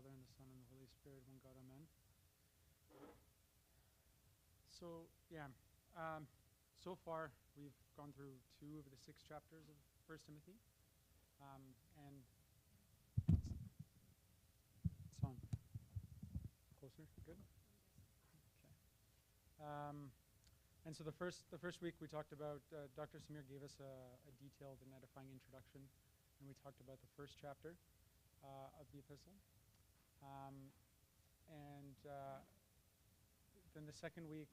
Father, and the Son, and the Holy Spirit, one God, amen. So, so far we've gone through 2 of the 6 chapters of 1 Timothy. And it's on. Closer? Good? Okay. And so the first week we talked about, Dr. Samir gave us a detailed and edifying introduction, and we talked about the first chapter of the epistle. Then the second week,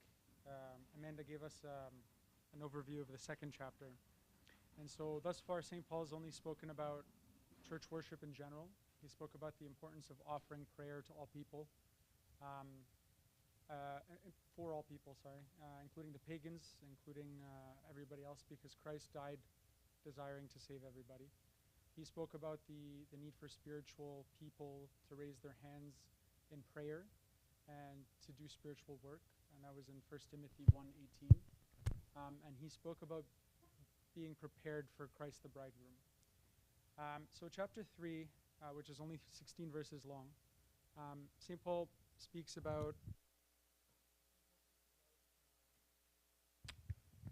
Amanda gave us an overview of the second chapter. And so thus far, St. Paul has only spoken about church worship in general. He spoke about the importance of offering prayer to all people, for all people, including the pagans, including everybody else, because Christ died desiring to save everybody. He spoke about the need for spiritual people to raise their hands in prayer and to do spiritual work, and that was in 1 Timothy 1:18. And he spoke about being prepared for Christ the bridegroom. So chapter 3, which is only 16 verses long, St. Paul speaks about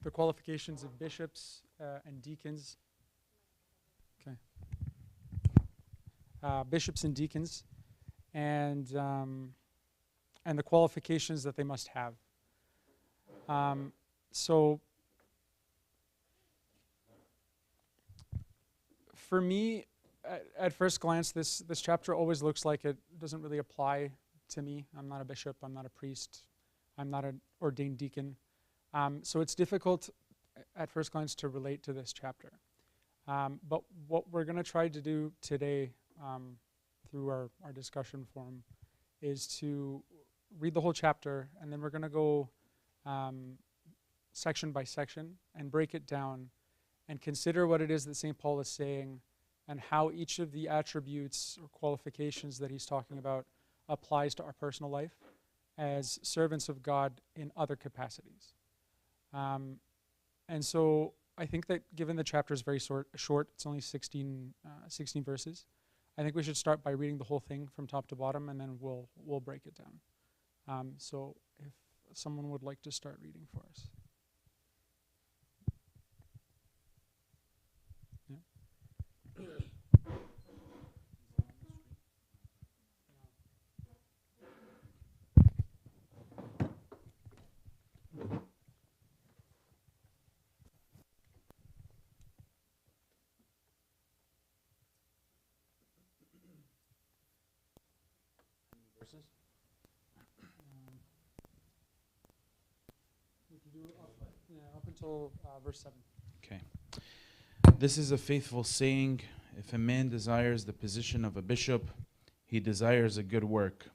the qualifications of bishops and deacons. Okay. Bishops and deacons, and the qualifications that they must have. So for me, at first glance, this chapter always looks like it doesn't really apply to me. I'm not a bishop. I'm not a priest. I'm not an ordained deacon. So it's difficult at first glance to relate to this chapter. But what we're going to try to do today through our discussion forum is to read the whole chapter, and then we're going to go section by section and break it down and consider what it is that St. Paul is saying and how each of the attributes or qualifications that he's talking about applies to our personal life as servants of God in other capacities. And so I think that given the chapter is very short, it's only 16 verses, I think we should start by reading the whole thing from top to bottom, and then we'll break it down. So if someone would like to start reading for us. Yeah. Verses? We can do up until verse 7. Okay. This is a faithful saying. If a man desires the position of a bishop, he desires a good work.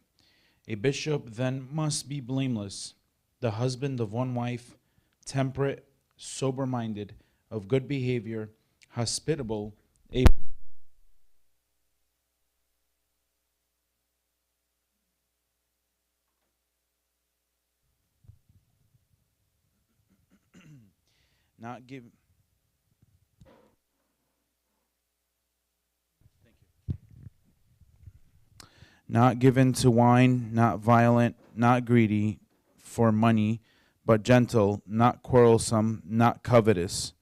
A bishop then must be blameless, the husband of one wife, temperate, sober-minded, of good behavior, hospitable, able not give. Thank you. Not given to wine, not violent, not greedy for money, but gentle, not quarrelsome, not covetous.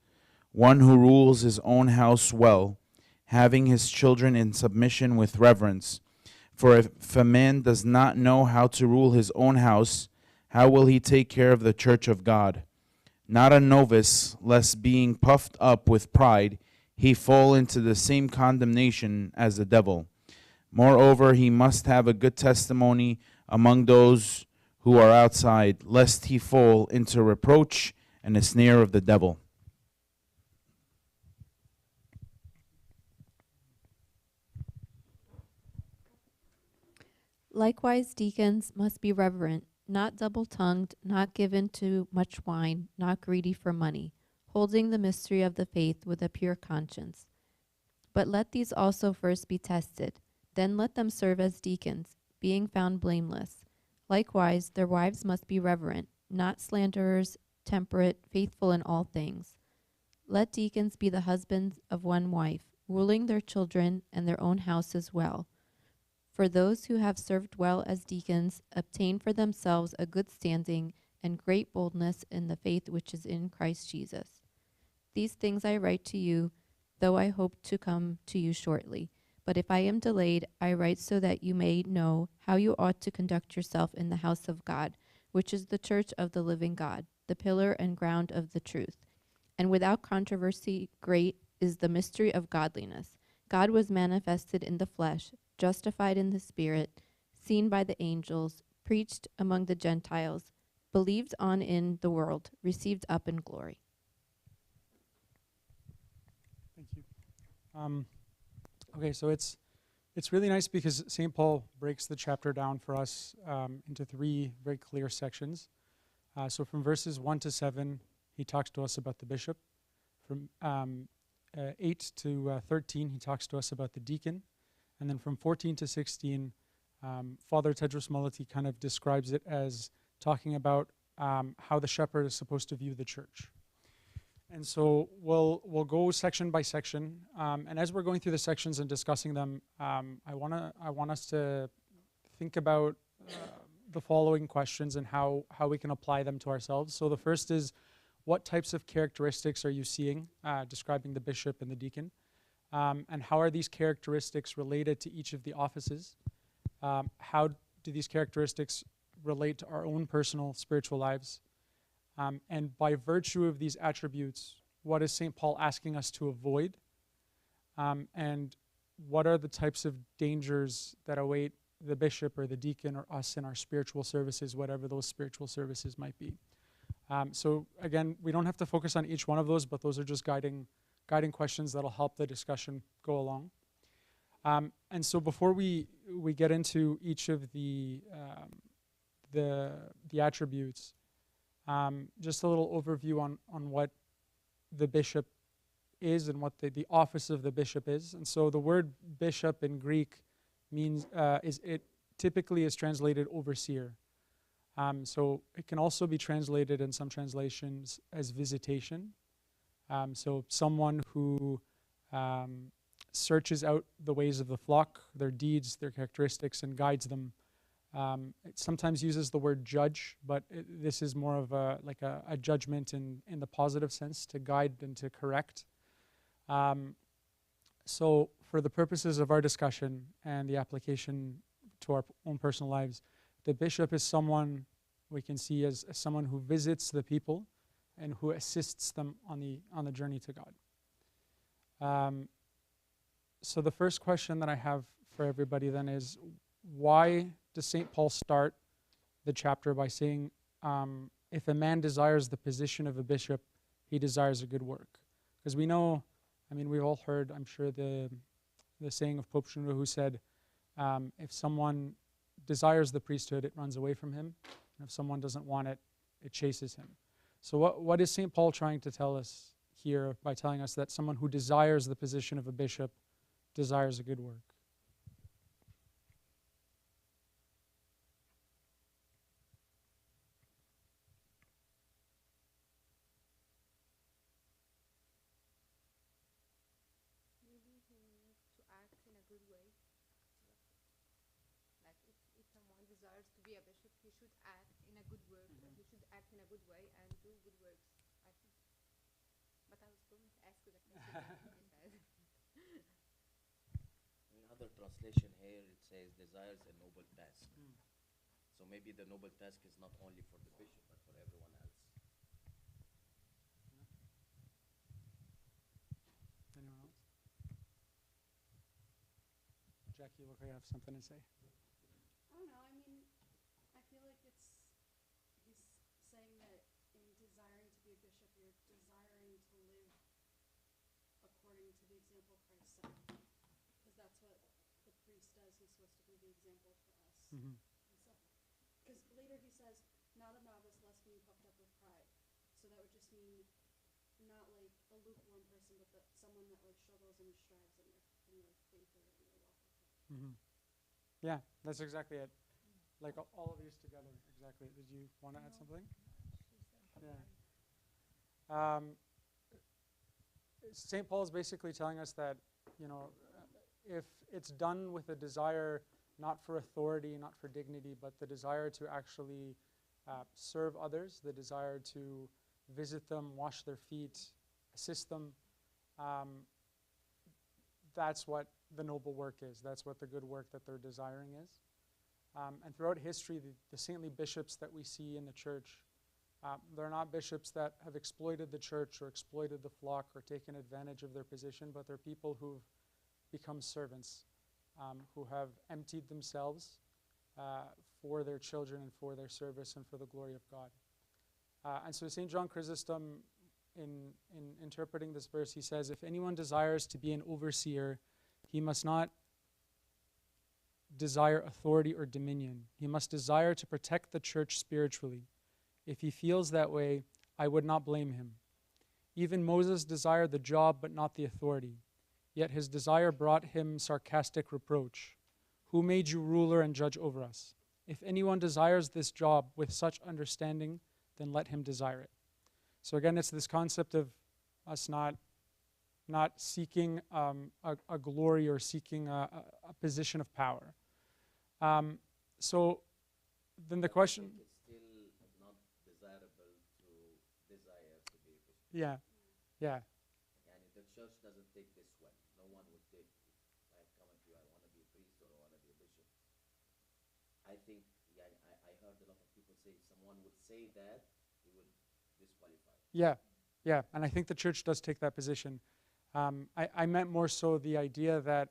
One who rules his own house well, having his children in submission with reverence. For if a man does not know how to rule his own house, how will he take care of the church of God? Not a novice, lest being puffed up with pride, he fall into the same condemnation as the devil. Moreover, he must have a good testimony among those who are outside, lest he fall into reproach and a snare of the devil. Likewise, deacons must be reverent, not double-tongued, not given to much wine, not greedy for money, holding the mystery of the faith with a pure conscience. But let these also first be tested, then let them serve as deacons, being found blameless. Likewise, their wives must be reverent, not slanderers, temperate, faithful in all things. Let deacons be the husbands of one wife, ruling their children and their own house as well. For those who have served well as deacons obtain for themselves a good standing and great boldness in the faith which is in Christ Jesus. These things I write to you, though I hope to come to you shortly. But if I am delayed, I write so that you may know how you ought to conduct yourself in the house of God, which is the church of the living God, the pillar and ground of the truth. And without controversy, great is the mystery of godliness. God was manifested in the flesh, justified in the spirit, seen by the angels, preached among the Gentiles, believed on in the world, received up in glory. Thank you. Okay, so it's really nice because St. Paul breaks the chapter down for us into three very clear sections. So from verses 1 to 7, he talks to us about the bishop. From 8 to 13, he talks to us about the deacon. And then from 14 to 16, Father Tedros Malati kind of describes it as talking about how the shepherd is supposed to view the church. And so we'll go section by section. And as we're going through the sections and discussing them, I want us to think about the following questions and how we can apply them to ourselves. So the first is, what types of characteristics are you seeing describing the bishop and the deacon? And how are these characteristics related to each of the offices? How do these characteristics relate to our own personal spiritual lives? And by virtue of these attributes, what is St. Paul asking us to avoid? And what are the types of dangers that await the bishop or the deacon or us in our spiritual services, whatever those spiritual services might be? So again, we don't have to focus on each one of those, but those are just guiding questions that'll help the discussion go along. And so before we get into each of the attributes, just a little overview on what the bishop is and what the office of the bishop is. And so the word bishop in Greek means it typically is translated overseer. So it can also be translated in some translations as visitation. So someone who searches out the ways of the flock, their deeds, their characteristics, and guides them. It sometimes uses the word judge, but this is more of a judgment in the positive sense, to guide and to correct. So for the purposes of our discussion and the application to our own personal lives, the bishop is someone we can see as someone who visits the people and who assists them on the journey to God. So the first question that I have for everybody then is, why does St. Paul start the chapter by saying, if a man desires the position of a bishop, he desires a good work? Because we know, we've all heard, I'm sure, the saying of Pope Shenouda, who said, if someone desires the priesthood, it runs away from him. And if someone doesn't want it, it chases him. So what is St. Paul trying to tell us here by telling us that someone who desires the position of a bishop desires a good work? Maybe to act in a good way. Like if someone desires to be a bishop, he should act in a good work. He should act in a good way and do good works, I think. But I was going to ask you the question. In other translation here, it says desires a noble task. So maybe the noble task is not only for the bishop, but for everyone else. Anyone else? Jackie, you look like you have something to say. I don't know. I feel like he's saying that in desiring to be a bishop, you're desiring to live according to the example Christ set. Because that's what the priest does. He's supposed to be the example for us. Mm-hmm. Because later he says, not a novice, lest being puffed up with pride. So that would just mean not like a lukewarm person, but someone that like struggles and strives in their faith or in their walk with God. Mm-hmm. Yeah, that's exactly it. Like all of these together, exactly. Did you want to add something? Yeah. St. Paul is basically telling us that, if it's done with a desire not for authority, not for dignity, but the desire to actually serve others, the desire to visit them, wash their feet, assist them. That's what the noble work is. That's what the good work that they're desiring is. And throughout history, the saintly bishops that we see in the church, they're not bishops that have exploited the church or exploited the flock or taken advantage of their position, but they're people who've become servants, who have emptied themselves for their children and for their service and for the glory of God. And so St. John Chrysostom, in interpreting this verse, he says, if anyone desires to be an overseer, he must not desire authority or dominion. He must desire to protect the church spiritually. If he feels that way, I would not blame him. Even Moses desired the job but not the authority. Yet his desire brought him sarcastic reproach. Who made you ruler and judge over us? If anyone desires this job with such understanding, then let him desire it. So again, it's this concept of us not seeking a glory or seeking a position of power. So then the question... It's still not desirable to desire to be a bishop. Yeah. And the church doesn't take this well. No one would take, like, come to you, I want to be a priest or I want to be a bishop. I think, I heard a lot of people say, if someone would say that, he would disqualify. Yeah, and I think the church does take that position. I meant more so the idea that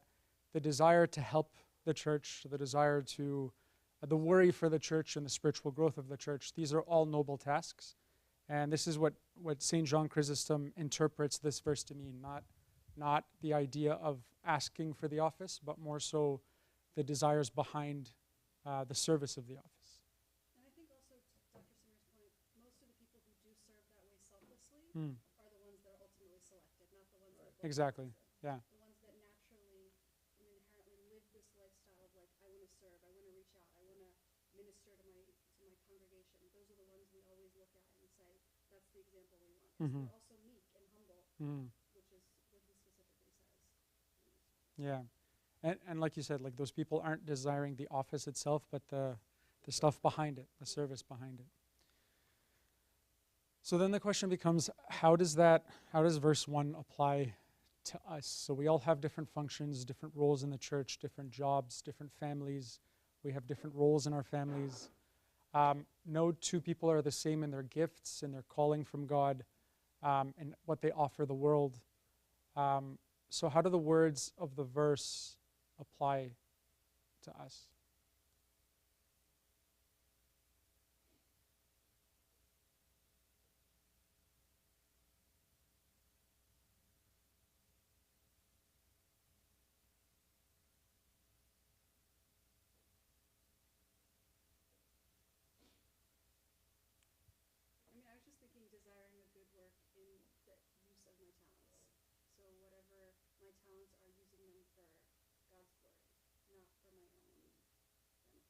the desire to help the church, the desire to, the worry for the church and the spiritual growth of the church, these are all noble tasks. And this is what St. John Chrysostom interprets this verse to mean, not the idea of asking for the office, but more so the desires behind the service of the office. And I think also, to Dr. Singer's point, most of the people who do serve that way selflessly are the ones that are ultimately selected, not the ones that look Exactly, impressive. yeah. The ones that naturally and inherently live this lifestyle of, like, I want to serve, I want to reach out, I want to minister to my congregation. Those are the ones we always look at and say, that's the example we want. They're also meek and humble, which is what he specifically says. Yeah. And like you said, like those people aren't desiring the office itself, but the stuff behind it, the service behind it. So then the question becomes, how does verse 1 apply to us? So we all have different functions, different roles in the church, different jobs, different families. We have different roles in our families. No two people are the same in their gifts, in their calling from God, and what they offer the world. So how do the words of the verse apply to us? I was just thinking desiring a good work in the use of my talents. So whatever my talents are, using them for God's glory, not for my own benefit.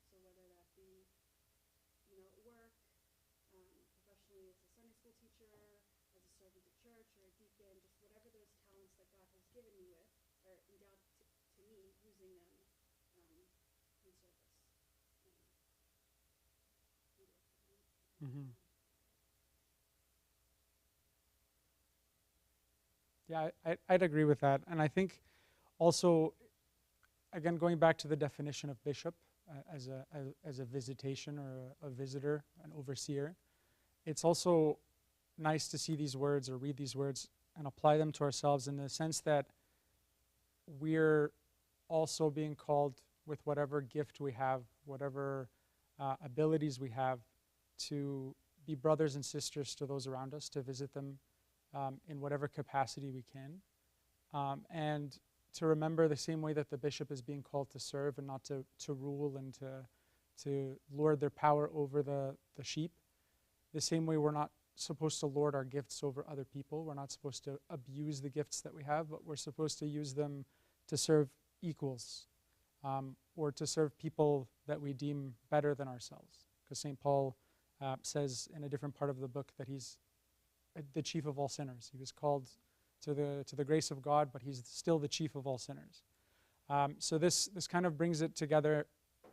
So whether that be, at work, professionally as a Sunday school teacher, as a servant at church or a deacon, just whatever those talents that God has given me with, or endowed to me, using them in service. Yeah, I'd agree with that. And I think also, again, going back to the definition of bishop as a visitation or a visitor, an overseer, it's also nice to see these words or read these words and apply them to ourselves in the sense that we're also being called with whatever gift we have, whatever abilities we have, to be brothers and sisters to those around us, to visit them in whatever capacity we can, and to remember the same way that the bishop is being called to serve and not to rule and to lord their power over the sheep. The same way we're not supposed to lord our gifts over other people. We're not supposed to abuse the gifts that we have, but we're supposed to use them to serve equals, or to serve people that we deem better than ourselves. Because St. Paul says in a different part of the book that he's the chief of all sinners. He was called to the grace of God, but he's still the chief of all sinners. So this kind of brings it together,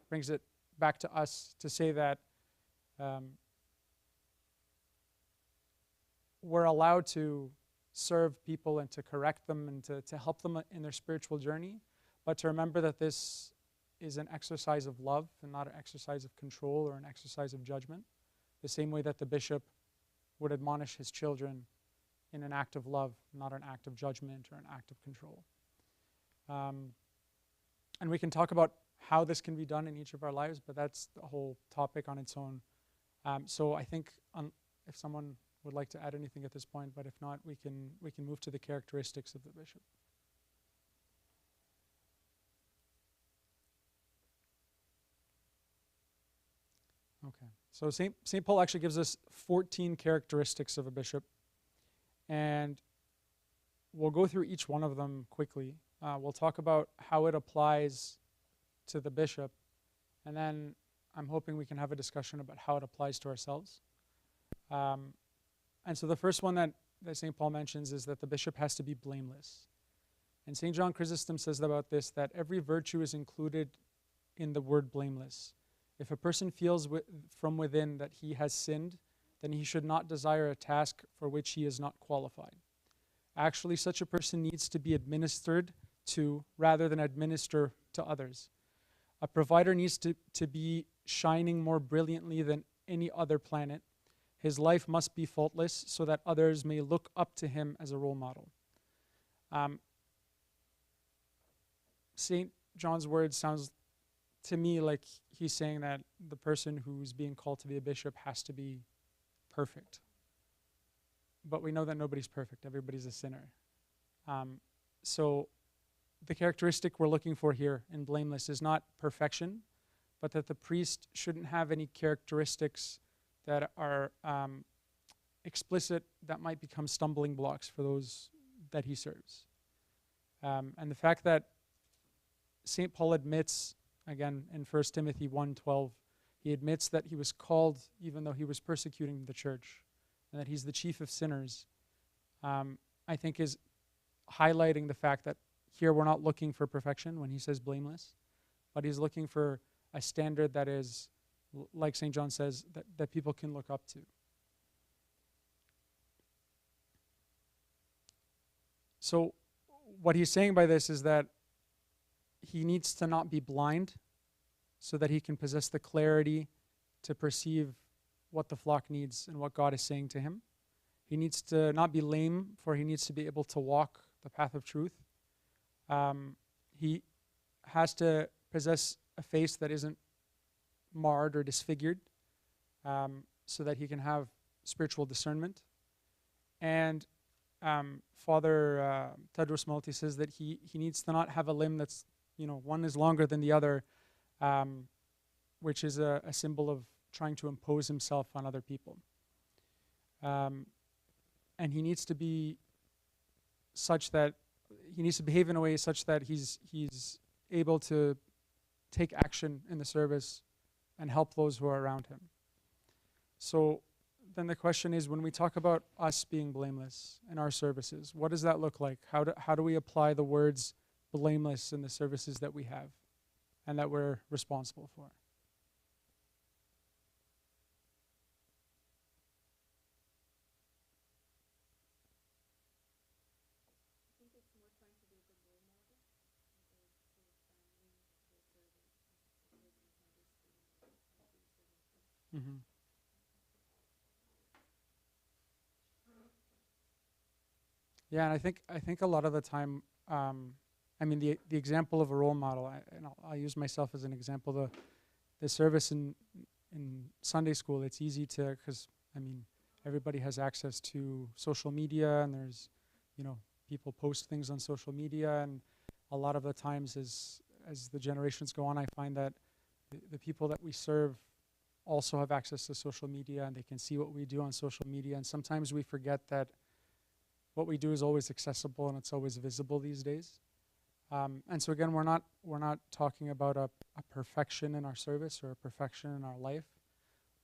brings it back to us to say that we're allowed to serve people and to correct them and to help them in their spiritual journey, but to remember that this is an exercise of love and not an exercise of control or an exercise of judgment, the same way that the bishop would admonish his children in an act of love, not an act of judgment or an act of control. And we can talk about how this can be done in each of our lives, but that's the whole topic on its own. So I think if someone would like to add anything at this point, but if not, we can move to the characteristics of the bishop. Okay, so St. Paul actually gives us 14 characteristics of a bishop, and we'll go through each one of them quickly. We'll talk about how it applies to the bishop, and then I'm hoping we can have a discussion about how it applies to ourselves. And so the first one that St. Paul mentions is that the bishop has to be blameless. And St. John Chrysostom says about this that every virtue is included in the word blameless. If a person feels from within that he has sinned, then he should not desire a task for which he is not qualified. Actually, such a person needs to be administered to rather than administer to others. A provider needs to be shining more brilliantly than any other planet. His life must be faultless so that others may look up to him as a role model. St. John's words sounds to me like he's saying that the person who's being called to be a bishop has to be perfect. But we know that nobody's perfect. Everybody's a sinner. So the characteristic we're looking for here in blameless is not perfection, but that the priest shouldn't have any characteristics that are explicit that might become stumbling blocks for those that he serves. And the fact that St. Paul admits, again, in 1 Timothy 1:12, he admits that he was called even though he was persecuting the church, and that he's the chief of sinners, I think is highlighting the fact that here we're not looking for perfection when he says blameless, but he's looking for a standard that is, like St. John says, that people can look up to. So what he's saying by this is that he needs to not be blind so that he can possess the clarity to perceive what the flock needs and what God is saying to him. He needs to not be lame, for he needs to be able to walk the path of truth. He has to possess a face that isn't marred or disfigured, so that he can have spiritual discernment. And Father Tedros Malti says that he needs to not have a limb that's, one is longer than the other, which is a symbol of trying to impose himself on other people. And he needs to be such that he needs to behave in a way such that he's able to take action in the service and help those who are around him. So then the question is, when we talk about us being blameless in our services, what does that look like? How do we apply the words blameless in the services that we have and that we're responsible for? I think it's more trying to be a good role model to the family, to the servants, to the serving others. Mm-hmm. Yeah, and I think a lot of the time, the example of a role model, I'll use myself as an example. The service in Sunday school, it's easy to, because everybody has access to social media, and there's, people post things on social media, and a lot of the times as the generations go on, I find that the people that we serve also have access to social media, and they can see what we do on social media, and sometimes we forget that what we do is always accessible and it's always visible these days. And so again, we're not talking about a perfection in our service or a perfection in our life,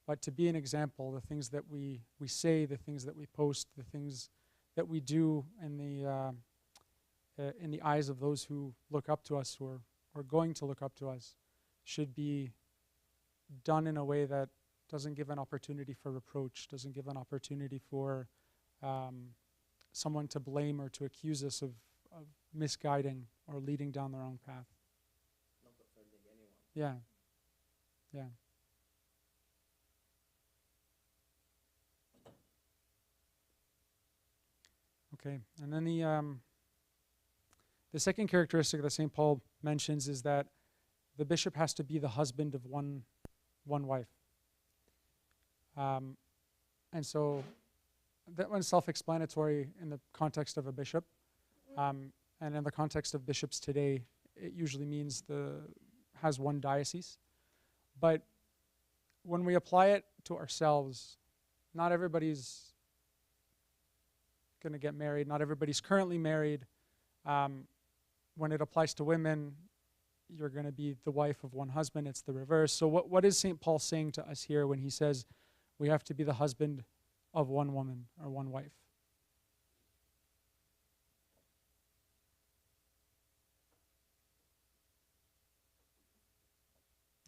but to be an example, the things that we say, the things that we post, the things that we do in in the eyes of those who look up to us or going to look up to us should be done in a way that doesn't give an opportunity for reproach, doesn't give an opportunity for someone to blame or to accuse us of misguiding or leading down the wrong path. Not offending anyone. Yeah. Yeah. Okay. And then the second characteristic that St. Paul mentions is that the bishop has to be the husband of one wife. And so that one's self-explanatory in the context of a bishop. And in the context of bishops today, it usually means has one diocese. But when we apply it to ourselves, not everybody's going to get married. Not everybody's currently married. When it applies to women, you're going to be the wife of one husband. It's the reverse. So what is St. Paul saying to us here when he says we have to be the husband of one woman or one wife?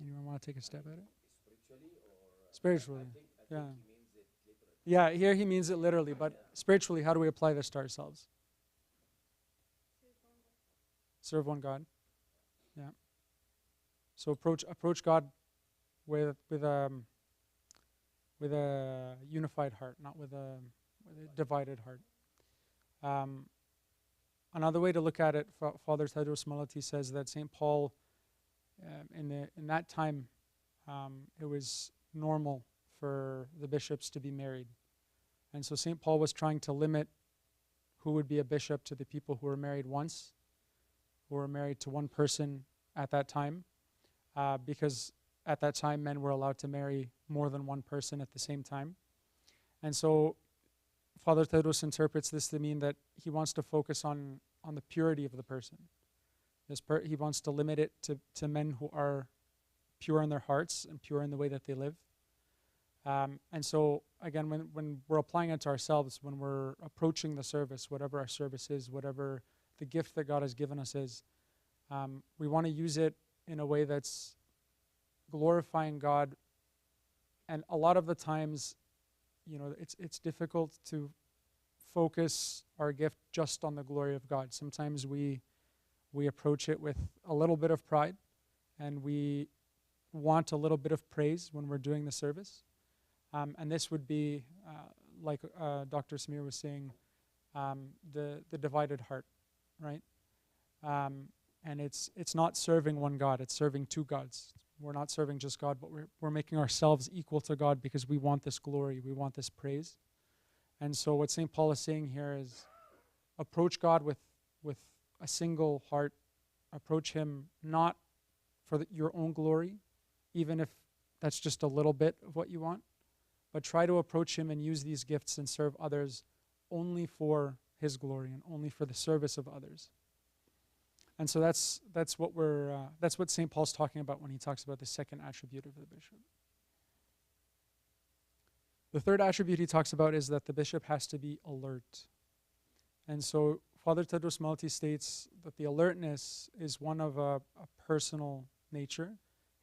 Anyone want to take a stab at it? Spiritually or? Spiritually, I think yeah. he means it literally. Yeah, here he means it literally, but spiritually, how do we apply this to ourselves? Serve one God. Yeah. So approach God with a unified heart, not with a divided heart. Another way to look at it, Father Tadros Malati says that St. Paul, in that time, it was normal for the bishops to be married. And so St. Paul was trying to limit who would be a bishop to the people who were married once, who were married to one person at that time, because at that time men were allowed to marry more than one person at the same time. And so Father Tadros interprets this to mean that he wants to focus on the purity of the person. He wants to limit it to men who are pure in their hearts and pure in the way that they live. And so, again, when we're applying it to ourselves, when we're approaching the service, whatever our service is, whatever the gift that God has given us is, we want to use it in a way that's glorifying God. And a lot of the times, it's difficult to focus our gift just on the glory of God. Sometimes we approach it with a little bit of pride, and we want a little bit of praise when we're doing the service. And this would be, like Dr. Samir was saying, the divided heart, right? And it's not serving one God, it's serving two gods. We're not serving just God, but we're making ourselves equal to God because we want this glory, we want this praise. And so what St. Paul is saying here is approach God with a single heart. Approach him not for your own glory, even if that's just a little bit of what you want, but try to approach him and use these gifts and serve others only for his glory and only for the service of others. And so that's what St. Paul's talking about when he talks about the second attribute of the bishop. The third attribute he talks about is that the bishop has to be alert. And so Father Tadros Malti states that the alertness is one of a personal nature.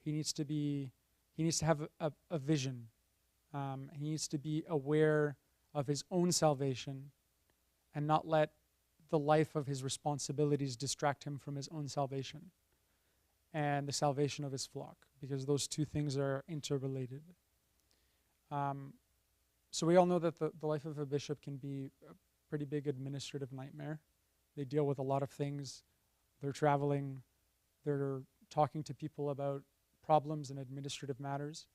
He needs to have a vision. He needs to be aware of his own salvation and not let the life of his responsibilities distract him from his own salvation and the salvation of his flock, because those two things are interrelated. So we all know that the life of a bishop can be a pretty big administrative nightmare. They deal with a lot of things. They're traveling. They're talking to people about problems and administrative matters.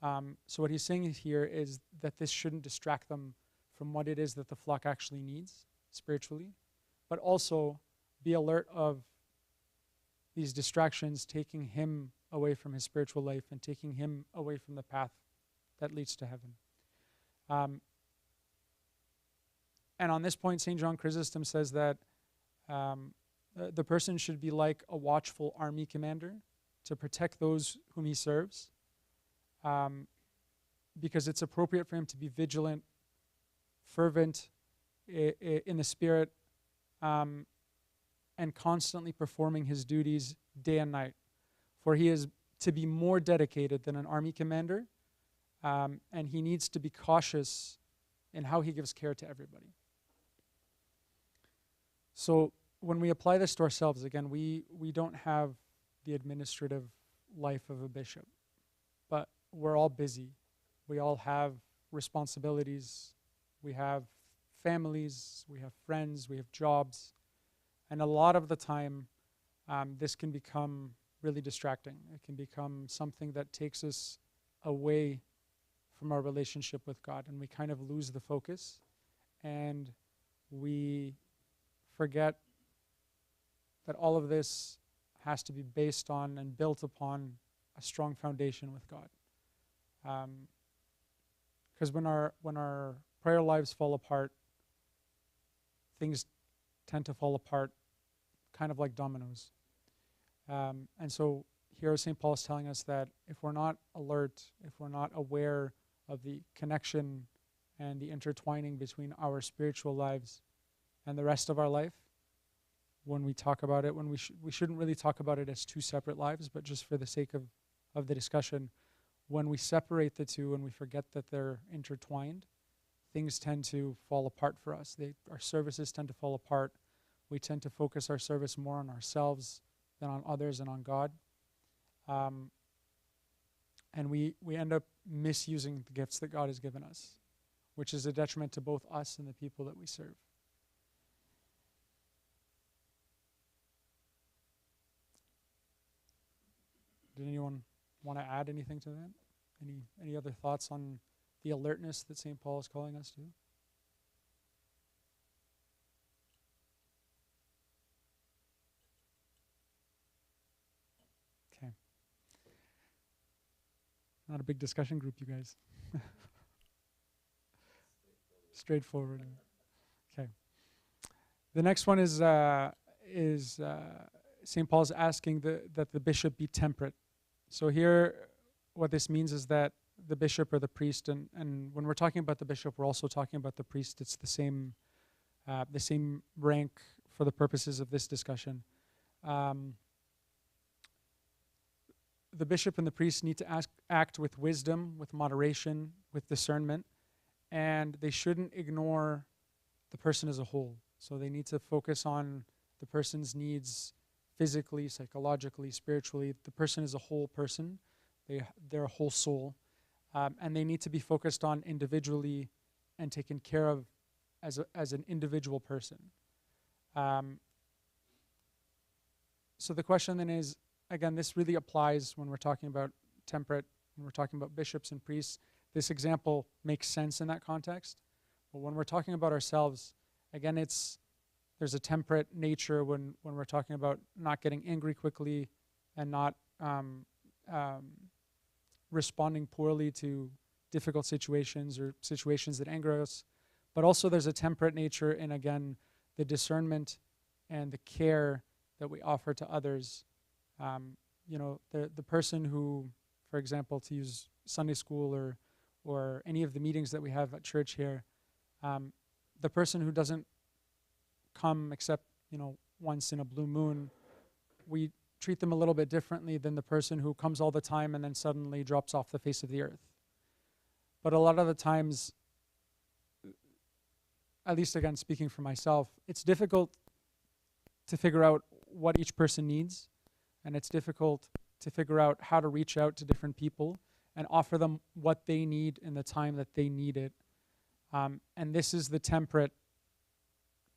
So what he's saying here is that this shouldn't distract them from what it is that the flock actually needs spiritually, but also be alert of these distractions taking him away from his spiritual life and taking him away from the path that leads to heaven. And on this point, St. John Chrysostom says that the person should be like a watchful army commander to protect those whom he serves, because it's appropriate for him to be vigilant, fervent in the spirit, and constantly performing his duties day and night. For he is to be more dedicated than an army commander, and he needs to be cautious in how he gives care to everybody. So when we apply this to ourselves, again, we don't have the administrative life of a bishop, but we're all busy. We all have responsibilities. We have families, we have friends, we have jobs. And a lot of the time, this can become really distracting. It can become something that takes us away from our relationship with God, and we kind of lose the focus, and we forget that all of this has to be based on and built upon a strong foundation with God. Because when our prayer lives fall apart, things tend to fall apart kind of like dominoes. And so here St. Paul is telling us that if we're not alert, if we're not aware of the connection and the intertwining between our spiritual lives and the rest of our life, when we talk about it, when we shouldn't really talk about it as two separate lives, but just for the sake of the discussion, when we separate the two and we forget that they're intertwined, things tend to fall apart for us. Our services tend to fall apart. We tend to focus our service more on ourselves than on others and on God. And we end up misusing the gifts that God has given us, which is a detriment to both us and the people that we serve. Did anyone want to add anything to that? Any other thoughts on the alertness that St. Paul is calling us to? Okay. Not a big discussion group, you guys. Straightforward. Okay. The next one is St. Paul's asking that the bishop be temperate. So here, what this means is that the bishop or the priest, and when we're talking about the bishop, we're also talking about the priest. It's the same rank for the purposes of this discussion. The bishop and the priest need to act with wisdom, with moderation, with discernment, and they shouldn't ignore the person as a whole. So they need to focus on the person's needs physically, psychologically, spiritually. The person is a whole person. They're a whole soul. And they need to be focused on individually and taken care of as an individual person. So the question then is, again, this really applies when we're talking about temperate, when we're talking about bishops and priests. This example makes sense in that context. But when we're talking about ourselves, again, there's a temperate nature when we're talking about not getting angry quickly and not responding poorly to difficult situations or situations that anger us. But also there's a temperate nature in, again, the discernment and the care that we offer to others. The person who, for example, to use Sunday school or any of the meetings that we have at church here, the person who doesn't come except once in a blue moon, we treat them a little bit differently than the person who comes all the time and then suddenly drops off the face of the earth. But a lot of the times, at least again speaking for myself, it's difficult to figure out what each person needs, and it's difficult to figure out how to reach out to different people and offer them what they need in the time that they need it. And this is the temperate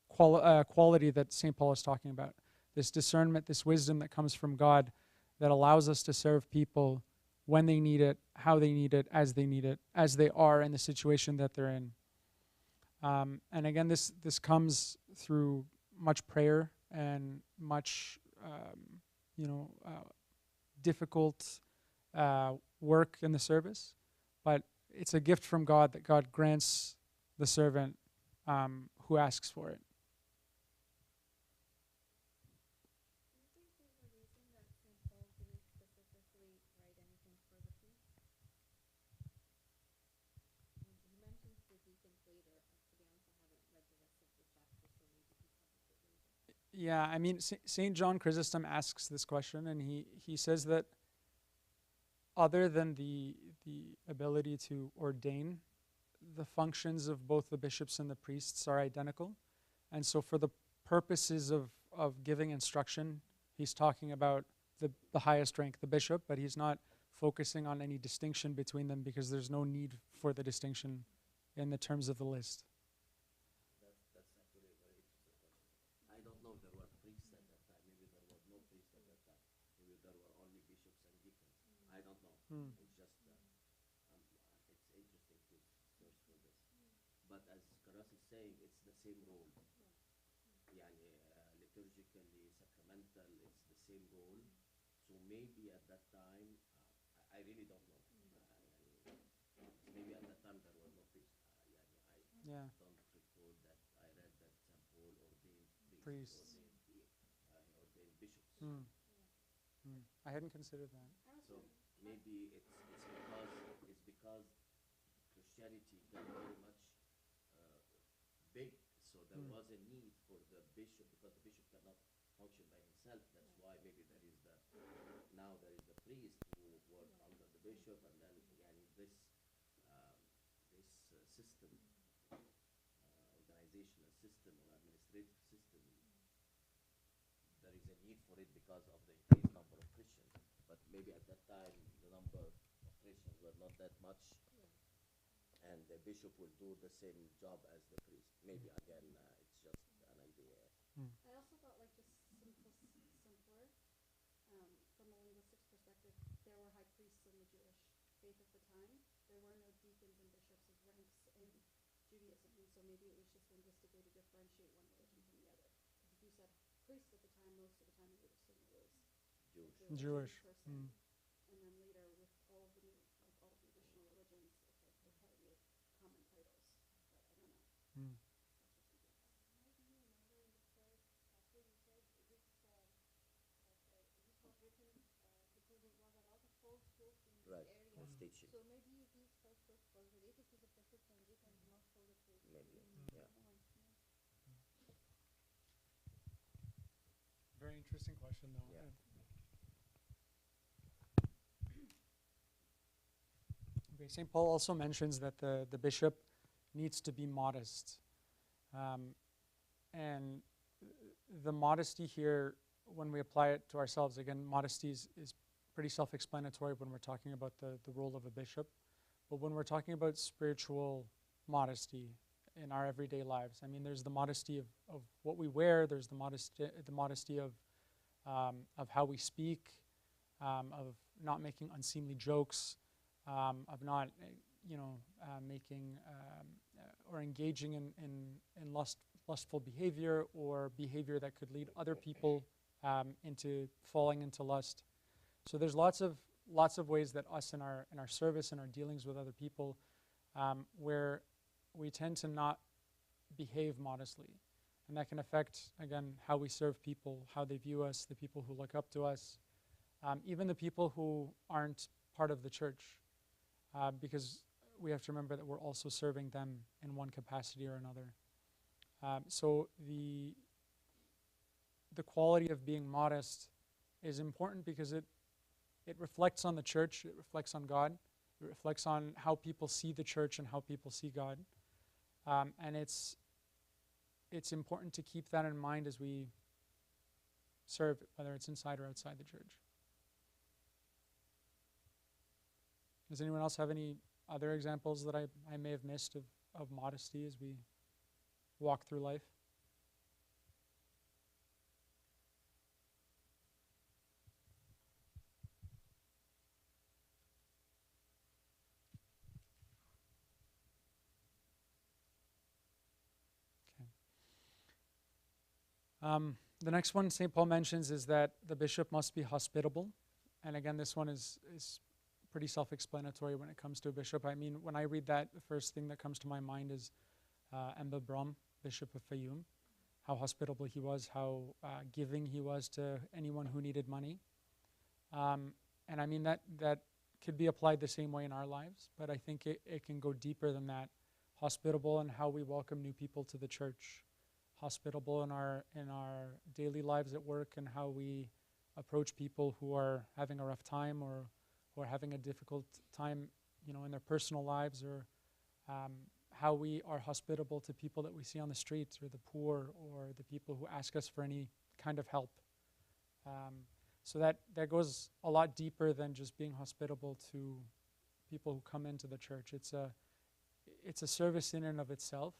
quality that St. Paul is talking about. This discernment, this wisdom that comes from God that allows us to serve people when they need it, how they need it, as they are in the situation that they're in. And again, this comes through much prayer and much, difficult work in the service. But it's a gift from God that God grants the servant who asks for it. Do you think there's a reason that St. Paul didn't specifically write anything for the priest? He mentions the deacons later. To be honest, I haven't read the rest of the chapter, so maybe he covers it later. Yeah, I mean, St. John Chrysostom asks this question, and he says that other than the ability to ordain, the functions of both the bishops and the priests are identical. And so for the purposes of giving instruction, he's talking about the highest rank, the bishop, but he's not focusing on any distinction between them because there's no need for the distinction in the terms of the list. That's actually a very interesting question. I don't know if there were priests at that time. Maybe there were no priests at that time. Maybe there were only bishops and deacons. I don't know. It's just it's interesting to search for this. But as Karas is saying, it's the same role. يعني liturgically, sacramental, it's the same role. So maybe at that time, I really don't know. Maybe at that time there were no priests. Yeah. Don't recall that I read that St. Paul ordained Priests. ordained bishops. I hadn't considered that. So maybe it's because Christianity got very much big, so there was a need for the bishop because the bishop cannot function by himself. That's why maybe there is the priest who work under the bishop, and then this system, organizational system or administrative system, there is a need for it because of the increased number of Christians. But maybe at that time the number of Christians were not that much, and the bishop will do the same job as the priest. Maybe again, it's just an idea. I also thought like just simpler. From a linguistics perspective, there were high priests in the Jewish faith at the time. There were no deacons and bishops as ranks in Judaism, and so maybe it was just linguistically to differentiate one religion from the other. Because if you said priest at the time, most of the time you would assume it was Jewish. person. And then later, with all of the new, like all of the additional religions, it's like they try to make common titles. But I don't know. Mm. That's just me. Right, that's teaching. So maybe these first books was related to the bishops and deacons, not for the priests. Maybe, yeah. Very interesting question, though. Yeah. Okay, St. Paul also mentions that the bishop needs to be modest. And the modesty here, when we apply it to ourselves, again, modesty is pretty self-explanatory when we're talking about the role of a bishop. But when we're talking about spiritual modesty in our everyday lives, I mean, there's the modesty of what we wear, there's the modesty of how we speak, of not making unseemly jokes, of not, making or engaging in lustful behavior or behavior that could lead other people into falling into lust. So there's lots of ways that us in our service and our dealings with other people, where we tend to not behave modestly, and that can affect, again, how we serve people, how they view us, the people who look up to us, even the people who aren't part of the church, because we have to remember that we're also serving them in one capacity or another. So the quality of being modest is important because it reflects on the church, it reflects on God, it reflects on how people see the church and how people see God. And it's important to keep that in mind as we serve, whether it's inside or outside the church. Does anyone else have any other examples that I may have missed of modesty as we walk through life? The next one St. Paul mentions is that the bishop must be hospitable. And again, this one is pretty self-explanatory when it comes to a bishop. I mean, when I read that, the first thing that comes to my mind is Emba Brom, Bishop of Fayoum, how hospitable he was, how giving he was to anyone who needed money. And I mean, that could be applied the same way in our lives, but I think it can go deeper than that. Hospitable in how we welcome new people to the church. hospitable in our daily lives at work, and how we approach people who are having a rough time or who are having a difficult time, in their personal lives, or how we are hospitable to people that we see on the streets, or the poor, or the people who ask us for any kind of help. So that goes a lot deeper than just being hospitable to people who come into the church. It's a service in and of itself,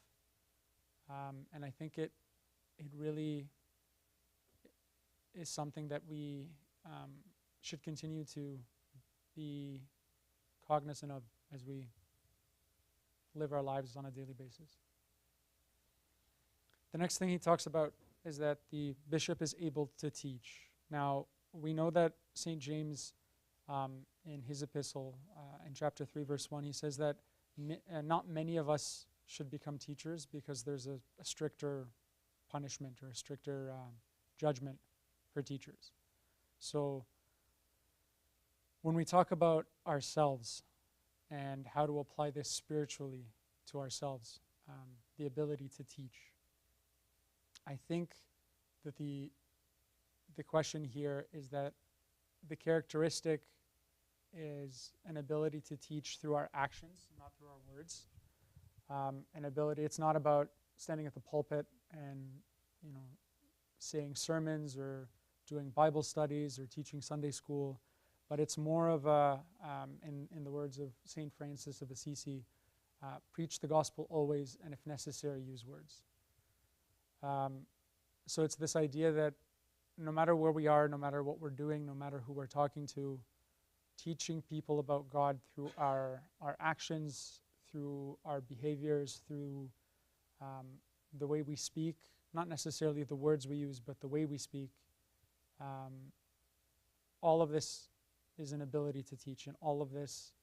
and I think it really is something that we should continue to be cognizant of as we live our lives on a daily basis. The next thing he talks about is that the bishop is able to teach. Now, we know that St. James, in his epistle, in chapter 3, verse 1, he says that not many of us should become teachers because there's a stricter punishment or a stricter judgment for teachers. So when we talk about ourselves and how to apply this spiritually to ourselves, the ability to teach, I think that the question here is that the characteristic is an ability to teach through our actions, not through our words. An ability, it's not about standing at the pulpit and, saying sermons or doing Bible studies or teaching Sunday school, but it's more of a, in the words of St. Francis of Assisi, preach the gospel always, and if necessary, use words. So it's this idea that no matter where we are, no matter what we're doing, no matter who we're talking to, teaching people about God through our actions, through our behaviors, through the way we speak, not necessarily the words we use, but the way we speak. All of this is an ability to teach, and all of this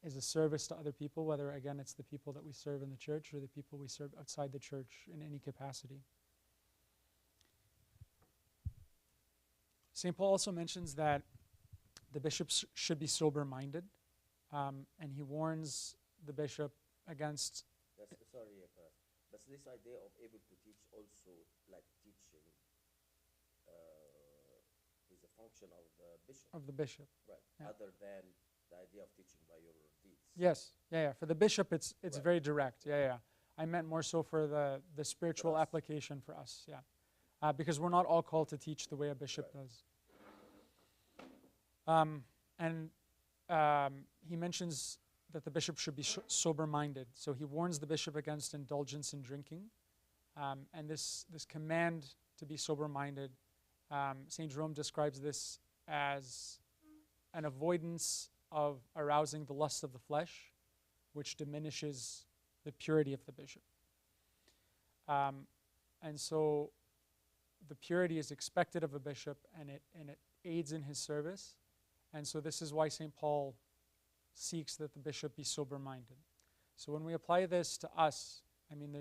is a service to other people, whether, again, it's the people that we serve in the church or the people we serve outside the church in any capacity. St. Paul also mentions that the bishops should be sober-minded, and he warns the bishop against... But this idea of able to teach also, like teaching, is a function of the bishop. Of the bishop. Right, yeah. Other than the idea of teaching by your deeds. Yes, yeah. For the bishop, it's right. Very direct, yeah. I meant more so for the spiritual application for us, yeah. Because we're not all called to teach the way a bishop does. And he mentions that the bishop should be sober-minded. So he warns the bishop against indulgence in drinking. And this command to be sober-minded, St. Jerome describes this as an avoidance of arousing the lust of the flesh, which diminishes the purity of the bishop. And so the purity is expected of a bishop, and it aids in his service. And so this is why St. Paul seeks that the bishop be sober-minded. So when we apply this to us, I mean,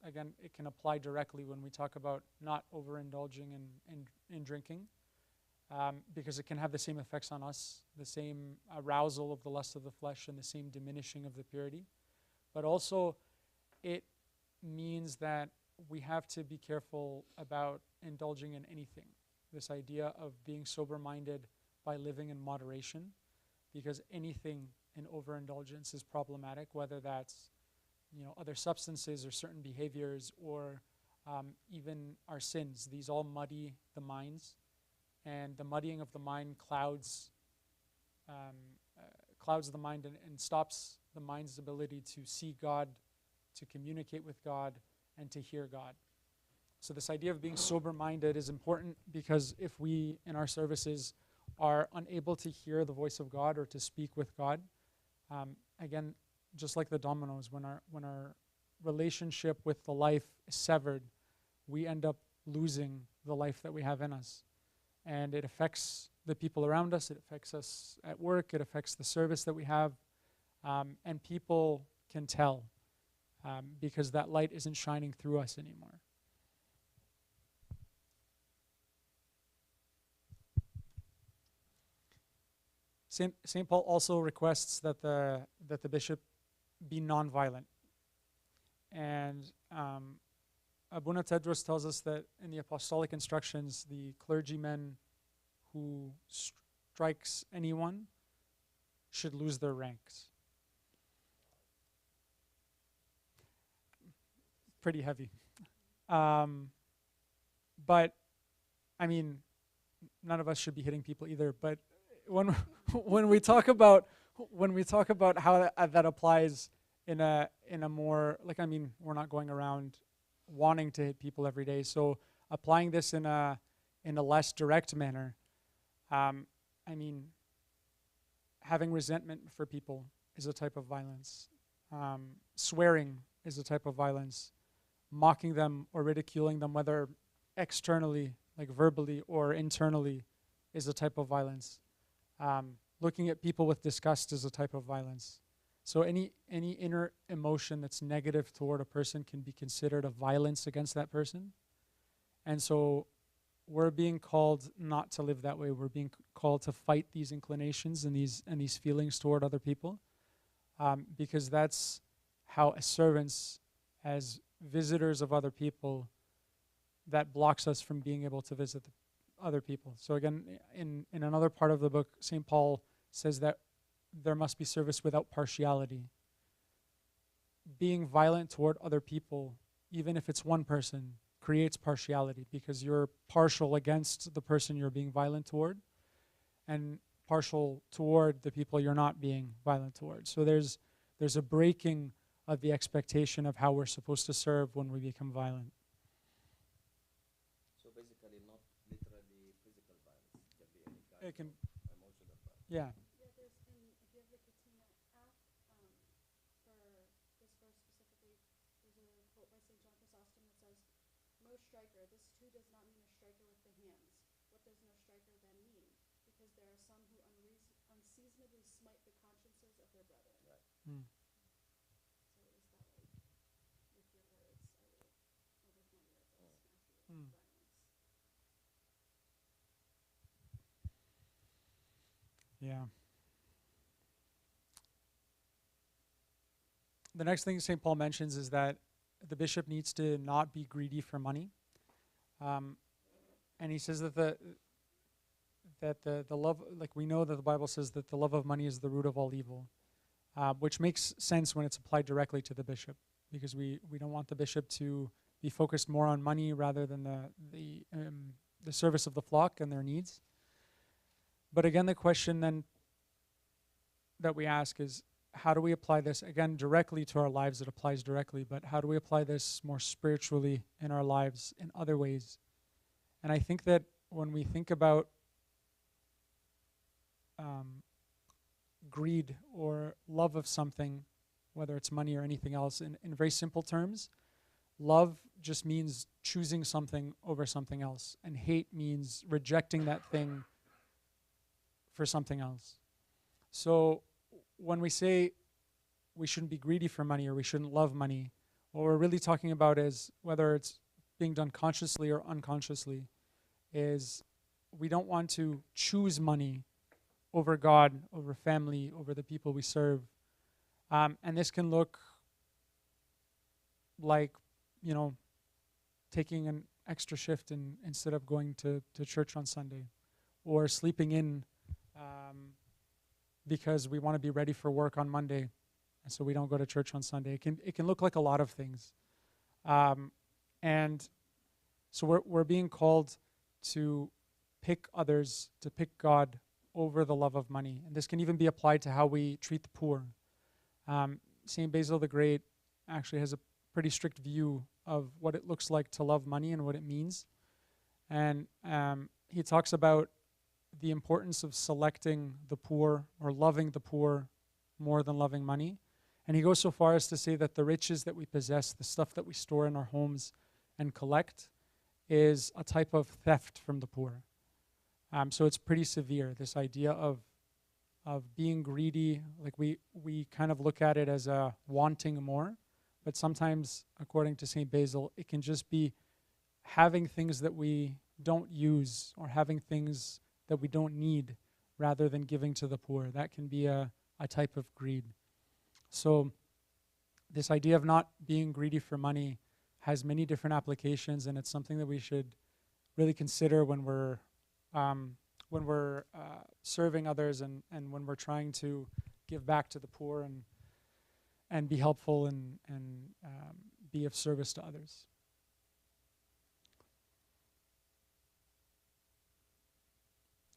again, it can apply directly when we talk about not overindulging in drinking, because it can have the same effects on us, the same arousal of the lust of the flesh and the same diminishing of the purity. But also, it means that we have to be careful about indulging in anything. This idea of being sober-minded by living in moderation, because anything in overindulgence is problematic, whether that's other substances or certain behaviors or even our sins. These all muddy the minds, and the muddying of the mind clouds the mind and stops the mind's ability to see God, to communicate with God, and to hear God. So this idea of being sober-minded is important, because if we, in our services, are unable to hear the voice of God or to speak with God, again, just like the dominoes, when our relationship with the life is severed, we end up losing the life that we have in us. And it affects the people around us, it affects us at work, it affects the service that we have, and people can tell because that light isn't shining through us anymore. St. Paul also requests that the bishop be nonviolent. And Abuna Tedros tells us that in the apostolic instructions, the clergyman who strikes anyone should lose their ranks. Pretty heavy. But, I mean, none of us should be hitting people either. But when we talk about how that applies in a more, like, I mean, we're not going around wanting to hit people every day. So applying this in a less direct manner, I mean, having resentment for people is a type of violence. Swearing is a type of violence. Mocking them or ridiculing them, whether externally, like verbally, or internally, is a type of violence. Looking at people with disgust is a type of violence. So any inner emotion that's negative toward a person can be considered a violence against that person. And so we're being called not to live that way. We're being called to fight these inclinations and these feelings toward other people, because that's how, as servants, as visitors of other people, that blocks us from being able to visit other people. So again, in another part of the book, St. Paul says that there must be service without partiality. Being violent toward other people, even if it's one person, creates partiality, because you're partial against the person you're being violent toward and partial toward the people you're not being violent toward. So there's a breaking of the expectation of how we're supposed to serve when we become violent. So basically, not literally physical violence. It can be any kind It can, of emotional violence. yeah. Yeah, there's if you have the Katina app, for this verse specifically, there's a quote by St. John Chrysostom that says, "No striker. This too does not mean a striker with the hands. What does no striker then mean? Because there are some who unseasonably smite the consciences of their brethren." Right. Mm. So is that like, with your words, or with my words, I'll smack you with violence? Yeah. The next thing St. Paul mentions is that the bishop needs to not be greedy for money. And he says that the love, like we know that the Bible says that the love of money is the root of all evil, which makes sense when it's applied directly to the bishop, because we don't want the bishop to be focused more on money rather than the service of the flock and their needs. But again, the question then that we ask is, how do we apply this, again, directly to our lives? It applies directly, but how do we apply this more spiritually in our lives in other ways? And I think that when we think about greed or love of something, whether it's money or anything else, in very simple terms, love just means choosing something over something else, and hate means rejecting that thing for something else. So when we say we shouldn't be greedy for money or we shouldn't love money, what we're really talking about is, whether it's being done consciously or unconsciously, is we don't want to choose money over God, over family, over the people we serve. And this can look like, taking an extra shift instead of going to church on Sunday, or sleeping in because we want to be ready for work on Monday, and so we don't go to church on Sunday. It can look like a lot of things, and so we're being called to pick others, to pick God over the love of money, and this can even be applied to how we treat the poor. Saint Basil the Great actually has a pretty strict view of what it looks like to love money and what it means, and he talks about the importance of selecting the poor or loving the poor more than loving money. And he goes so far as to say that the riches that we possess, the stuff that we store in our homes and collect, is a type of theft from the poor. So it's pretty severe, this idea of being greedy. Like we kind of look at it as a wanting more, but sometimes, according to St. Basil, it can just be having things that we don't use, or having things that we don't need, rather than giving to the poor. That can be a type of greed. So this idea of not being greedy for money has many different applications, and it's something that we should really consider when we're serving others and when we're trying to give back to the poor and be helpful and be of service to others.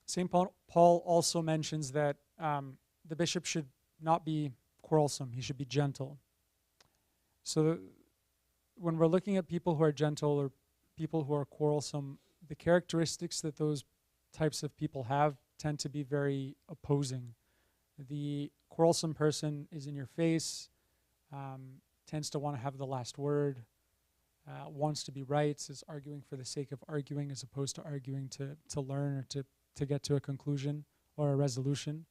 St. Paul also mentions that the bishop should not be quarrelsome. He should be gentle. So when we're looking at people who are gentle or people who are quarrelsome, the characteristics that those types of people have tend to be very opposing. The quarrelsome person is in your face, tends to want to have the last word, wants to be right, is arguing for the sake of arguing as opposed to arguing to learn or to get to a conclusion or a resolution.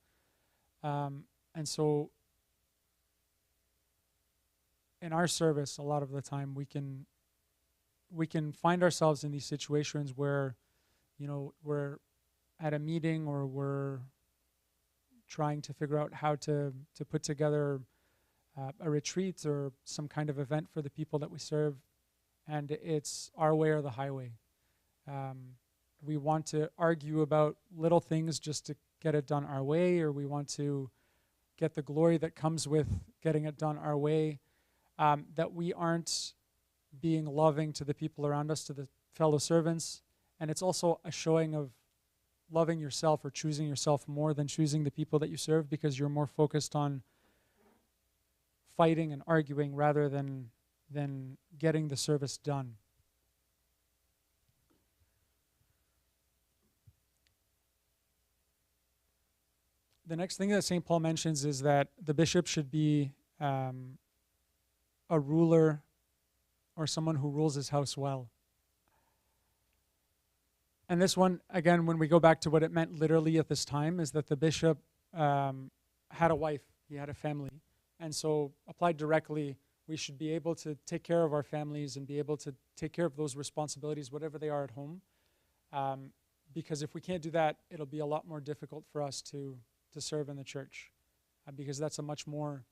And so in our service, a lot of the time we can find ourselves in these situations where, we're at a meeting or we're trying to figure out how to put together a retreat or some kind of event for the people that we serve, and it's our way or the highway. We want to argue about little things just to get it done our way, or we want to get the glory that comes with getting it done our way, that we aren't being loving to the people around us, to the fellow servants. And it's also a showing of loving yourself or choosing yourself more than choosing the people that you serve, because you're more focused on fighting and arguing rather than getting the service done. The next thing that St. Paul mentions is that the bishop should be a ruler or someone who rules his house well. And this one, again, when we go back to what it meant literally at this time, is that the bishop had a wife, he had a family. And so applied directly, we should be able to take care of our families and be able to take care of those responsibilities, whatever they are at home. Because if we can't do that, it'll be a lot more difficult for us to serve in the church, because that's a much more,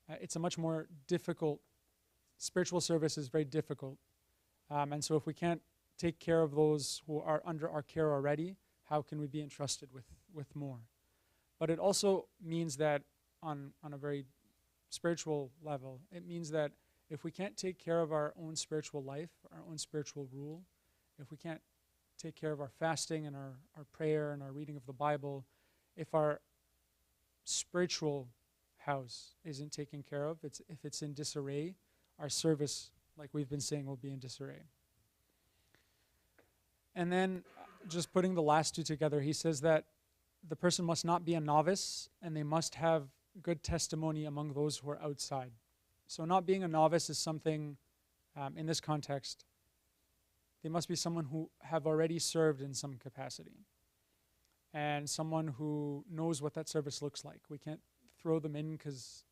it's a much more difficult, spiritual service is very difficult. And so if we can't take care of those who are under our care already, how can we be entrusted with more? But it also means that on a very spiritual level, it means that if we can't take care of our own spiritual life, our own spiritual rule, if we can't take care of our fasting and our prayer and our reading of the Bible, if our spiritual house isn't taken care of, if it's in disarray, our service, like we've been saying, will be in disarray. And then just putting the last two together, he says that the person must not be a novice and they must have good testimony among those who are outside. So not being a novice is something, in this context, they must be someone who have already served in some capacity and someone who knows what that service looks like. We can't throw them in because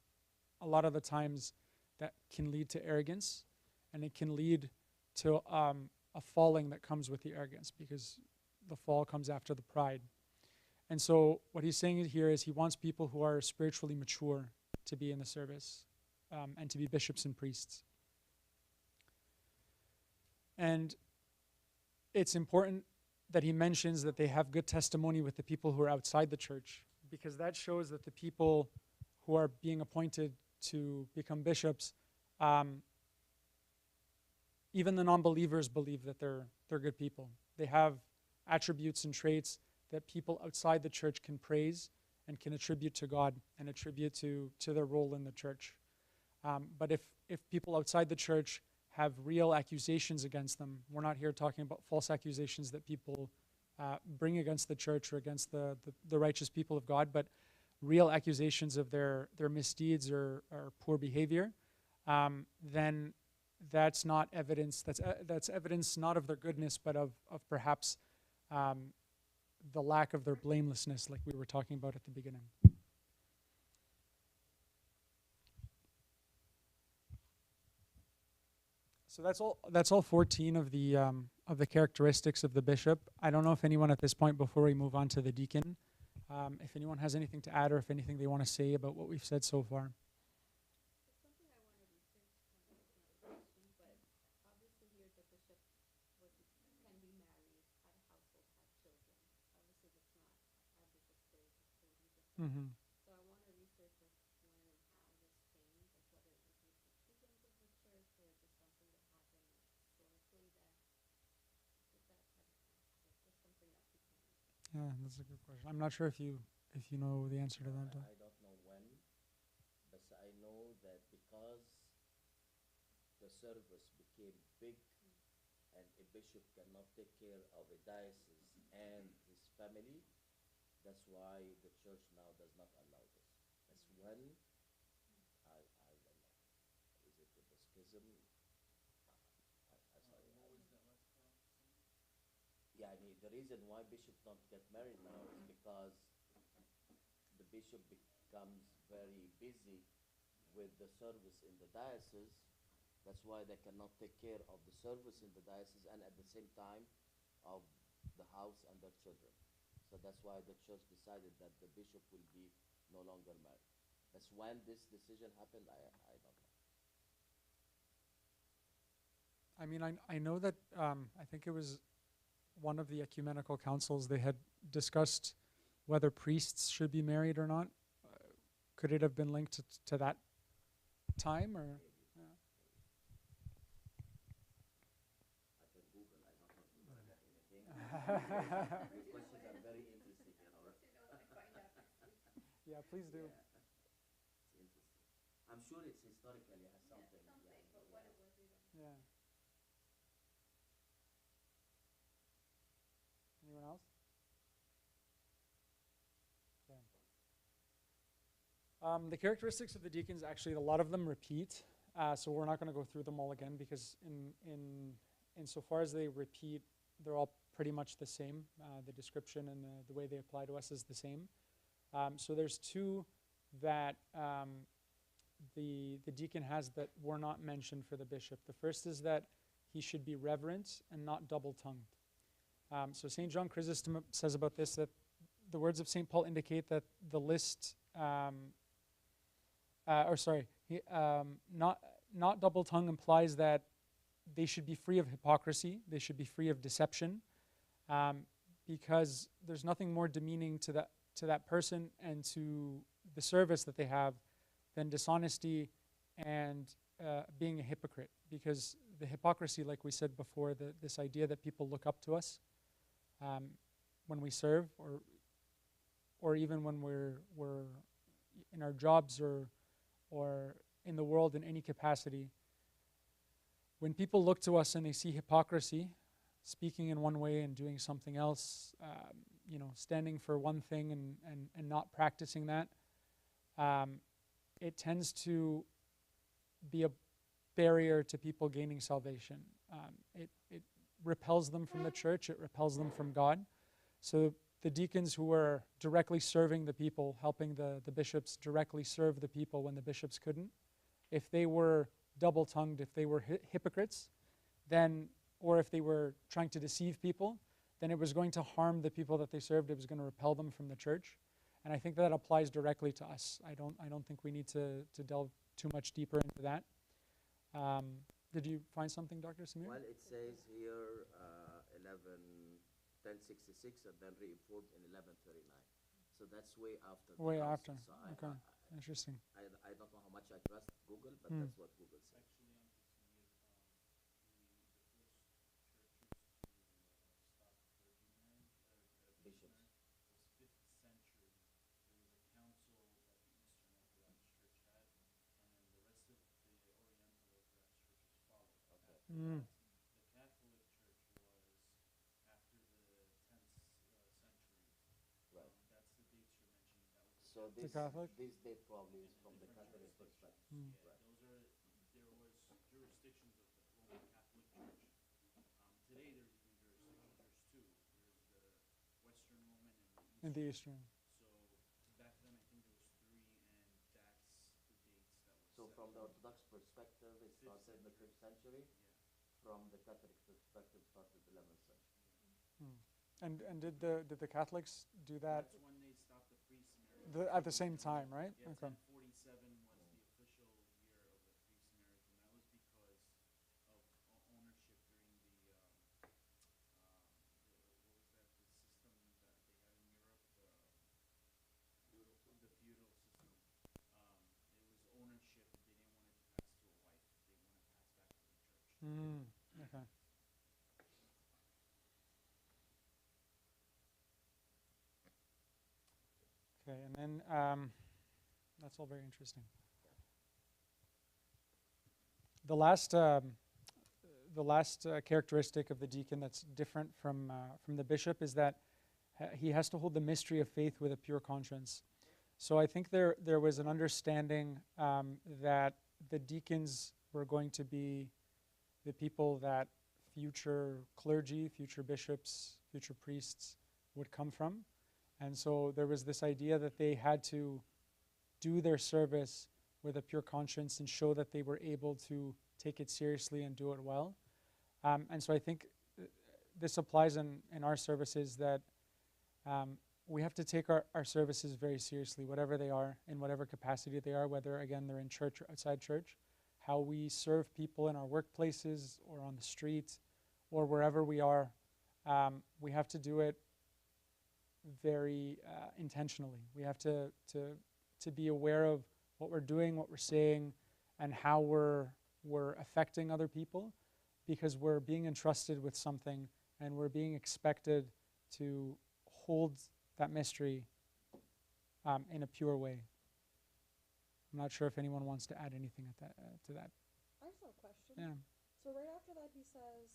a lot of the times that can lead to arrogance, and it can lead to a falling that comes with the arrogance, because the fall comes after the pride. And so what he's saying here is he wants people who are spiritually mature to be in the service and to be bishops and priests. And it's important that he mentions that they have good testimony with the people who are outside the church, because that shows that the people who are being appointed to become bishops, even the non-believers believe that they're good people. They have attributes and traits that people outside the church can praise and can attribute to God and attribute to their role in the church. But if people outside the church have real accusations against them, we're not here talking about false accusations that people bring against the church or against the righteous people of God, but real accusations of their misdeeds or poor behavior, then that's not evidence. That's evidence not of their goodness, but of perhaps the lack of their blamelessness, like we were talking about at the beginning. So that's all 14 of the characteristics of the bishop. I don't know if anyone at this point, before we move on to the deacon, if anyone has anything to add or if anything they want to say about what we've said so far. Mm-hmm. So I want to research like when and how this changed, like whether it was with the deacons of the church or just something that happened historically that did that type of thing. So just something that piqued my interest. Yeah, that's a good question. I'm not sure if you know the answer to No, that. I don't know when, but I know that because the service became big and a bishop cannot take care of a diocese and his family, that's why the church now does not allow this. That's when, I don't know. Is it the schism? Sorry. Yeah, I mean, the reason why bishops don't get married now is because the bishop becomes very busy with the service in the diocese. That's why they cannot take care of the service in the diocese and at the same time of the house and their children. So that's why the church decided that the bishop will be no longer married. That's when this decision happened. I don't know. I mean, I know that I think it was one of the ecumenical councils, they had discussed whether priests should be married or not. Could it have been linked to that time, or? Yeah. I can Google. I don't know if you're gonna get anything. Your questions are very interesting, you know. Let you know when I find out next week. Yeah, please do. Yeah, it's interesting. I'm sure it's historically has something. Yeah, something, but what it was, we don't know. Yeah. Anyone else? Okay. The characteristics of the deacons, actually, a lot of them repeat. So we're not going to go through them all again because insofar as they repeat, they're all pretty much the same. The description and the way they apply to us is the same. So there's two that the deacon has that were not mentioned for the bishop. The first is that he should be reverent and not double-tongued. So St. John Chrysostom says about this that the words of St. Paul indicate that the list, not double tongue implies that they should be free of hypocrisy, they should be free of deception, because there's nothing more demeaning to that person and to the service that they have than dishonesty and being a hypocrite. Because the hypocrisy, like we said before, this idea that people look up to us when we serve, or even when we're in our jobs or in the world in any capacity. When people look to us and they see hypocrisy, speaking in one way and doing something else, standing for one thing and not practicing that, it tends to be a barrier to people gaining salvation. It repels them from the church, it repels them from God. So the deacons who were directly serving the people, helping the bishops directly serve the people when the bishops couldn't, if they were double-tongued, if they were hypocrites, then, or if they were trying to deceive people, then it was going to harm the people that they served. It was going to repel them from the church. And I think that applies directly to us. I don't think we need to delve too much deeper into that. Did you find something, Dr. Samir? Well, it says here 1066 and then reinforced in 1139. So that's way after. Way the after. So Okay. Interesting. I don't know how much I trust Google, but Hmm. that's what Google says. Bishops. Okay. Mm. Right. So The Catholic? this date probably is from the Catholic perspective. Mm. Right. In the Eastern. So from the Orthodox perspective, it started in the 5th century. From the Catholic perspective, started 11th century. And did the Catholics do that That's when they stopped the priest marriage. at the same time, right? Yeah, Okay. 1047 was the official year of the priest marriage, and that was because of ownership during the what was that? The system that they had in Europe, Okay. Okay, and then that's all very interesting. The last characteristic of the deacon that's different from the bishop is that he has to hold the mystery of faith with a pure conscience. So I think there was an understanding that the deacons were going to be the people that future clergy, future bishops, future priests would come from. And so there was this idea that they had to do their service with a pure conscience and show that they were able to take it seriously and do it well. And so I think this applies in our services, that we have to take our services very seriously, whatever they are, in whatever capacity they are, whether, again, they're in church or outside church. How we serve people in our workplaces or on the street or wherever we are, we have to do it very intentionally. We have to be aware of what we're doing, what we're saying, and how we're affecting other people, because we're being entrusted with something and we're being expected to hold that mystery in a pure way. I'm not sure if anyone wants to add anything to that. I just have a question. Yeah. So right after that he says,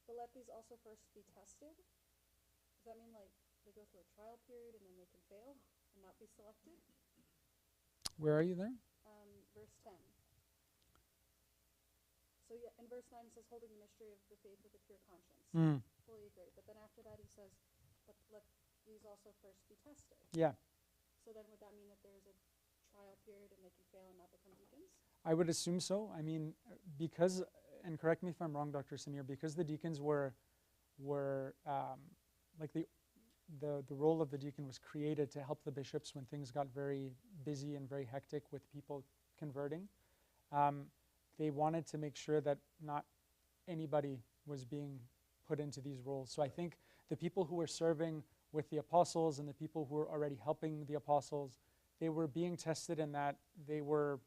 but let these also first be tested. Does that mean like they go through a trial period and then they can fail and not be selected? Where are you there? Verse 10. So yeah, in verse 9 it says, holding the mystery of the faith with a pure conscience. Fully agree. But then after that he says, but let these also first be tested. Yeah. So then would that mean that there's a trial period and they can fail and not become deacons? I would assume so. I mean, because, and correct me if I'm wrong, Dr. Samir, because the deacons were like the role of the deacon was created to help the bishops when things got very busy and very hectic with people converting. They wanted to make sure that not anybody was being put into these roles. So I think the people who were serving with the apostles and the people who were already helping the apostles, they were being tested in that they were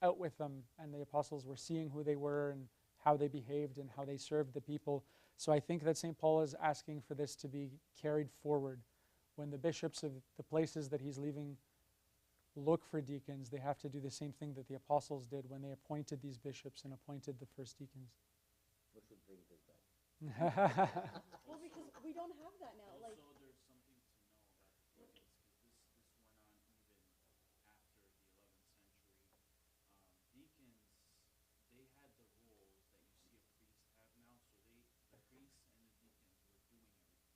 out with them, and the apostles were seeing who they were and how they behaved and how they served the people. So I think that St. Paul is asking for this to be carried forward. When the bishops of the places that he's leaving look for deacons, they have to do the same thing that the apostles did when they appointed these bishops and appointed the first deacons. We should bring this back. Well, because we don't have that now. Like, Also, there's something to know about the deacons, because this went on even after the 11th century. Deacons, they had the roles that you see a priest have now. So the priests and the deacons were doing everything.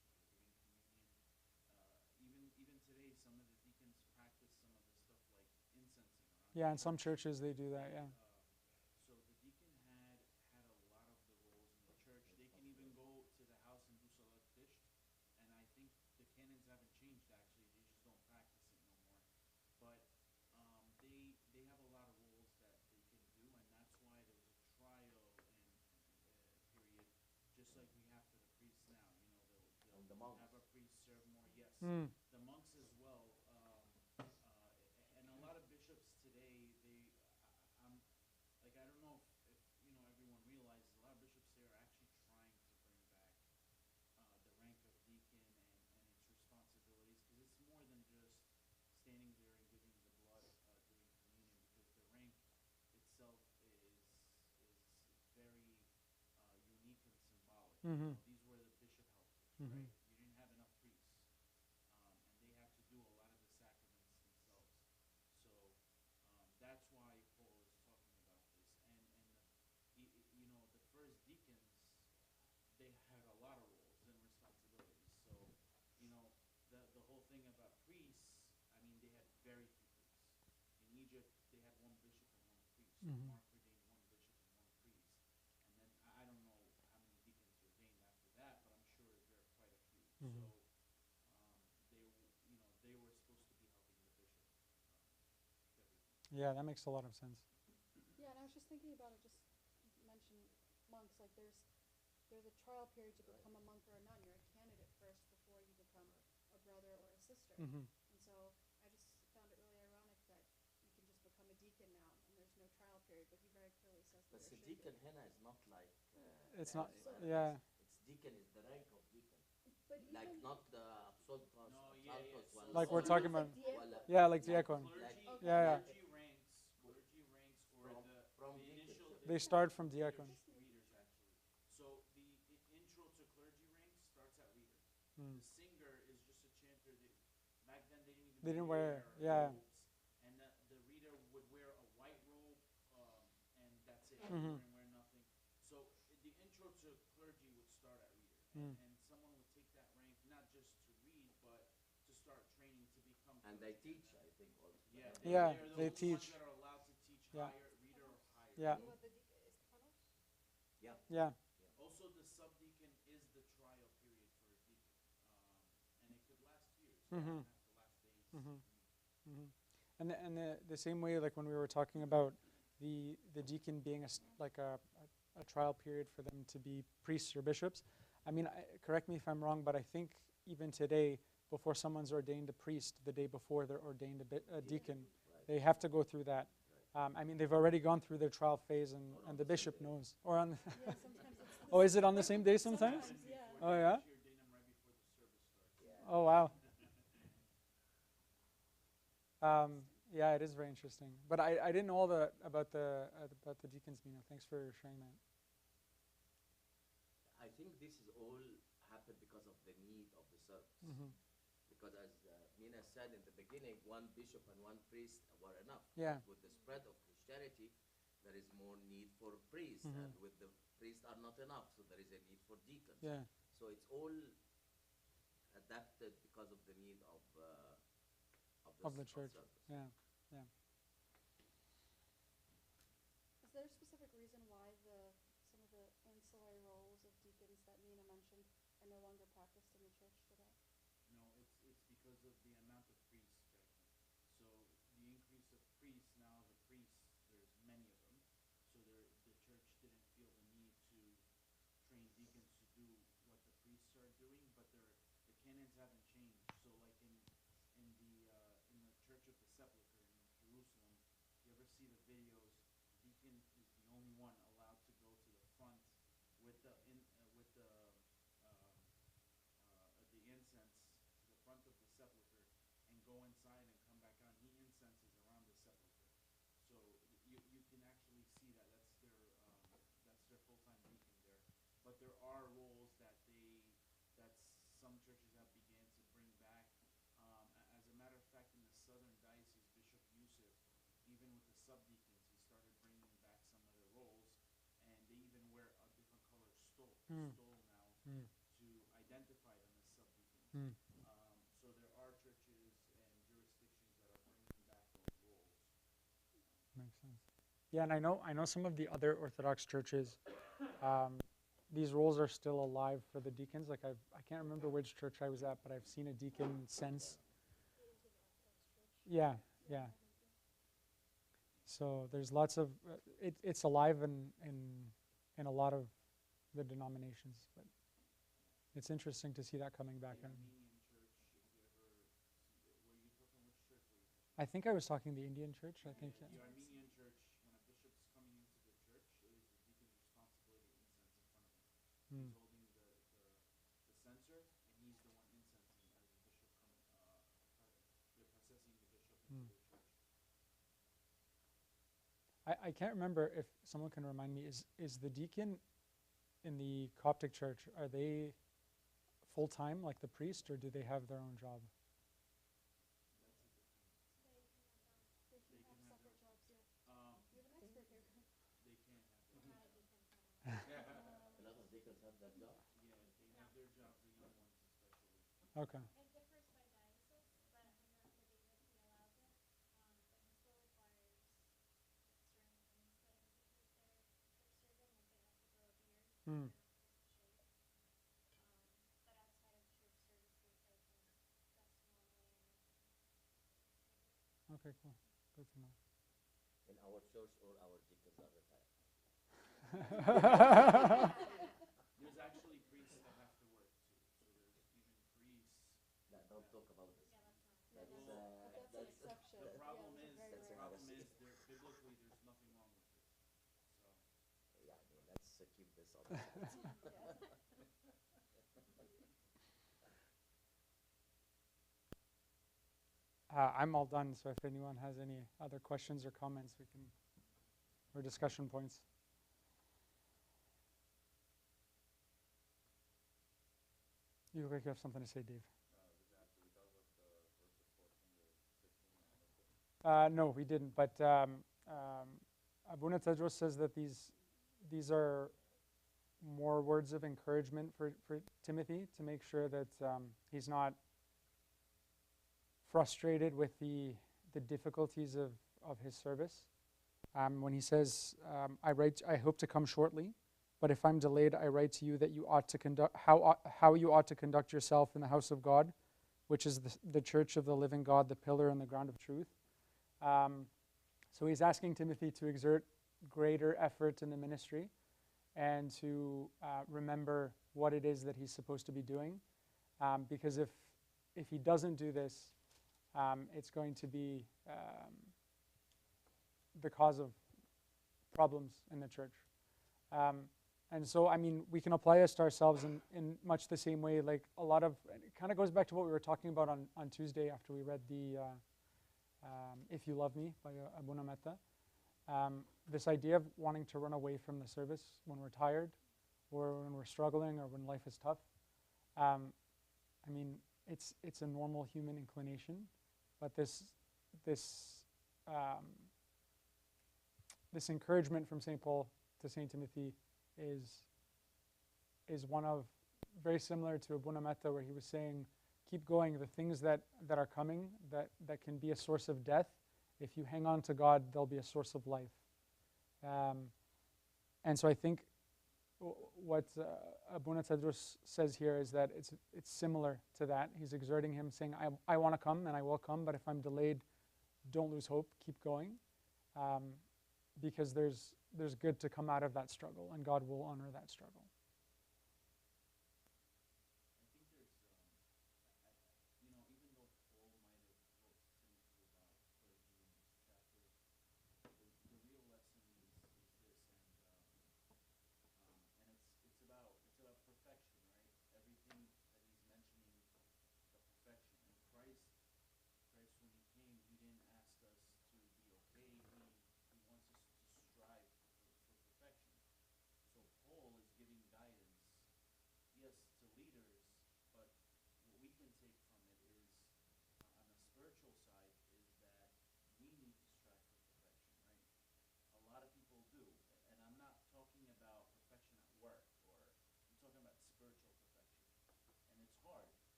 They were giving communion. Even today, some of the deacons practice some of the stuff like incensing around. Yeah, in some churches they do that, yeah. So the deacon had a lot of the roles in the church. They can even go to the house and do salat tisht, and I think the canons haven't changed actually. They just don't practice it no more. But they have a lot of roles that they can do, and that's why there was a trial period, just like we have for the priests now. You know, And the they'll monks. have a priest serve more. Yes, the monks as well. And a lot of bishops today, I'm like, I don't know if you know, everyone realizes a lot of bishops today are actually trying to bring back the rank of deacon and its responsibilities, because it's more than just standing there and giving the blood during communion, because the rank itself is very unique and symbolic. You know, these were the bishop helpers, right? You didn't have enough priests, and they have to do a lot of the sacraments themselves. So that's why Paul is talking about this. And you know, the first deacons, they had a lot of roles and responsibilities. So, you know, the whole thing about priests, I mean, they had very few priests. In Egypt, they had one bishop and one priest. So Mark ordained one bishop and one priest. And then I don't know how many deacons he ordained after that, but I'm sure there are quite a few. So they were supposed to be helping the bishop with everything. Yeah, that makes a lot of sense. yeah, and I was just thinking about it. Just mention monks. Like, there's a trial period to become a monk or a nun. You're a candidate first before you become a brother or a sister. And so I just found it really ironic that you can just become a deacon now and there's no trial period. But he very clearly says that But there should Siddiq be. al Hina is not like it's not. So Yeah. it's deacon is the rank of deacon, But like even, not the absoltos, No, absoltos so, one. Like so we're talking about. Wala. Yeah, like like diakon. clergy, Okay. Yeah, yeah. clergy ranks, or From the from initial. deaconship. They start from diakon. Readers actually. So the intro to clergy rank starts at reader. Mm. The singer is just a chanter. Back then they didn't even They didn't wear. Yeah. robes, and the reader would wear a white robe, and that's it. Mhm. Wouldn't wear nothing. So the intro to clergy would start at reader, Mm. and someone would take that rank not just to read, but to start training to become. And they clergy. teach, I think, also. Yeah, Yeah, they're the they only teach. ones that are allowed to teach Yeah. higher reader or higher. Yeah. what about the Estefanos? Yeah. Yeah. Also, the subdeacon is the trial period for a deacon, and it could last years. It Mhm. doesn't have to last days. Mhm. Hmm. And the same way, like when we were talking about the deacon being like a trial period for them to be priests or bishops. I mean, correct me if I'm wrong, but I think even today, before someone's ordained a priest, the day before they're ordained a deacon, Right. they have to go through that. I mean, they've already gone through their trial phase, and the bishop knows. Or on. Yeah, sometimes it's. Oh, is it on the same day sometimes? Yeah. Oh yeah. Actually ordain them right before the service starts. Yeah. Oh wow. Yeah, it is very interesting. But I didn't know all about the deacons, Mina. Thanks for sharing that. I think this is all happened because of the need of the service. Hmm. Because as Mina said in the beginning, one bishop and one priest were enough. Yeah. With the spread of Christianity, there is more need for priests, Mhm. and with the priests are not enough, so there is a need for deacons. Yeah. So it's all adapted because of the need of Of the church. service. Yeah. Yeah. Is there a specific reason why some of the ancillary roles of deacons that Mina mentioned are no longer practiced in the church today? No, it's because of the amount of priests, Jackie. So the increase of priests, now the priests, there's many of them. So the church didn't feel the need to train deacons to do what the priests are doing, but the canons haven't changed. So like in the Church of the Sepulchre in Jerusalem, you ever see the videos? The deacon is the only one allowed to go to the front with the incense to the front of the sepulcher and go inside and come back out. He incenses around the sepulcher, so you can actually see that that's their full-time deacon there. But there are roles that some churches have began to bring back. As a matter of fact, in the southern diocese, Bishop Yusuf, even with the subdeacons, he started bringing back some of the roles, and they even wear a different color stole Mm. now Mm. to identify them as subdeacons. Mm. So there are churches and jurisdictions that are bringing back those roles. Makes sense. Yeah, and I know some of the other Orthodox churches. These roles are still alive for the deacons. Like I can't remember which church I was at, but I've seen a deacon since. Yeah, yeah. So there's lots of it's alive in a lot of the denominations, but it's interesting to see that coming back. The Armenian church, if you ever were you talking which church were you talking? I think I was talking the Indian church. I think. The Armenian church, when a bishop's coming into the church, it is the deacon's responsibility to incense in front of him. Mm. He's holding the censer, and he's the one incensing as the bishop they're processing the bishop into the church. I can't remember if someone can remind me. Is the deacon in the Coptic church, are they full time like the priest, or do they have their own job? They can have separate jobs, yeah. You have an expert here. They can have Not that. a deacon. A lot of deacons have that job. Yeah, they have their job, the young ones especially. Okay. It differs by diocese, but in the Leviticus he allows it, but he still requires certain things that indicate their serving, like they have to grow a beard, Mm. they're not supposed to shave. But outside of church services, they can dress normally and they can. Okay. Cool. Good to know. In our church, all our deacons are retired. There's actually priests that have to work too. So there's even priests. Don't talk about this. Yeah, let's not. That's, That's an exception. The problem Yeah, is, those are very rare. biblically, there's nothing wrong with it. So yeah, I mean, let's keep this other minutes. I'm all done, so if anyone has any other questions or comments, we can, or discussion points. You look like you have something to say, Dave. No, we didn't. But Abuna Tedros says that these are more words of encouragement for Timothy to make sure that he's not frustrated with the difficulties of his service. When he says, I hope to come shortly, but if I'm delayed, I write to you that you ought to conduct how you ought to conduct yourself in the house of God, which is the church of the living God, the pillar and the ground of truth. So he's asking Timothy to exert greater effort in the ministry and to remember what it is that he's supposed to be doing, because if he doesn't do this, it's going to be the cause of problems in the church. And so, I mean, we can apply this to ourselves in much the same way. Like a lot of, it kind of goes back to what we were talking about on Tuesday after we read the If You Love Me by Abuna Metta. This idea of wanting to run away from the service when we're tired or when we're struggling or when life is tough. I mean, it's a normal human inclination, but this encouragement from St. Paul to St. Timothy is one of, very similar to Abuna Metta, where he was saying, keep going. The things that are coming that can be a source of death, if you hang on to God, they'll be a source of life. And so I think what Abuna Tedros says here is that it's similar to that. He's exhorting him, saying, I want to come and I will come, but if I'm delayed, don't lose hope, keep going, because there's good to come out of that struggle, and God will honor that struggle.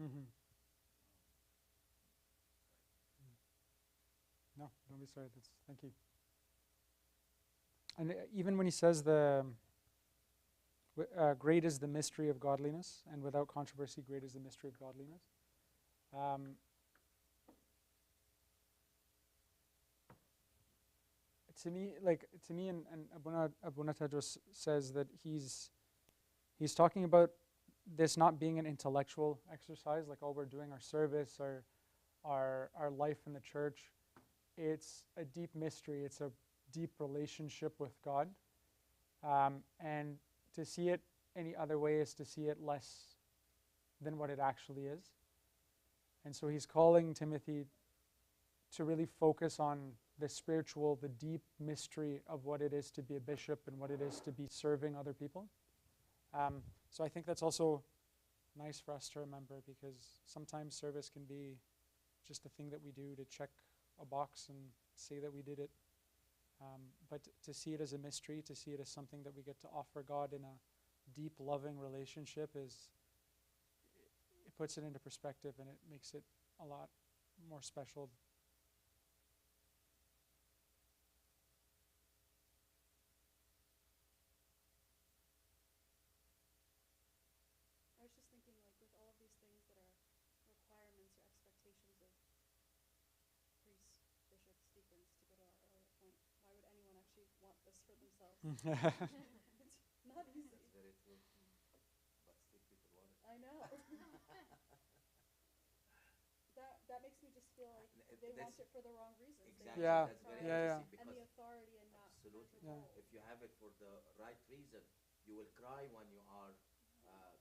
Mm-hmm. No, don't be sorry. Thank you. And even when he says great is the mystery of godliness, and without controversy, great is the mystery of godliness. To me, and Abuna Tedros says that he's talking about this not being an intellectual exercise, like, oh, we're doing our service, our life in the church. It's a deep mystery. It's a deep relationship with God. And to see it any other way is to see it less than what it actually is. And so he's calling Timothy to really focus on the spiritual, the deep mystery of what it is to be a bishop and what it is to be serving other people. So I think that's also nice for us to remember, because sometimes service can be just a thing that we do to check a box and say that we did it. But to see it as a mystery, to see it as something that we get to offer God in a deep, loving relationship, it puts it into perspective, and it makes it a lot more special. I was just thinking, like, with all of these things that are requirements this for themselves. Not easy. That's very true. But still people want it. I know. That makes me just feel like they want it for the wrong reasons. Exactly. They Yeah. want That's the very power Yeah, interesting and the because authority and not absolutely, Yeah. if you have it for the right reason, you will cry when you are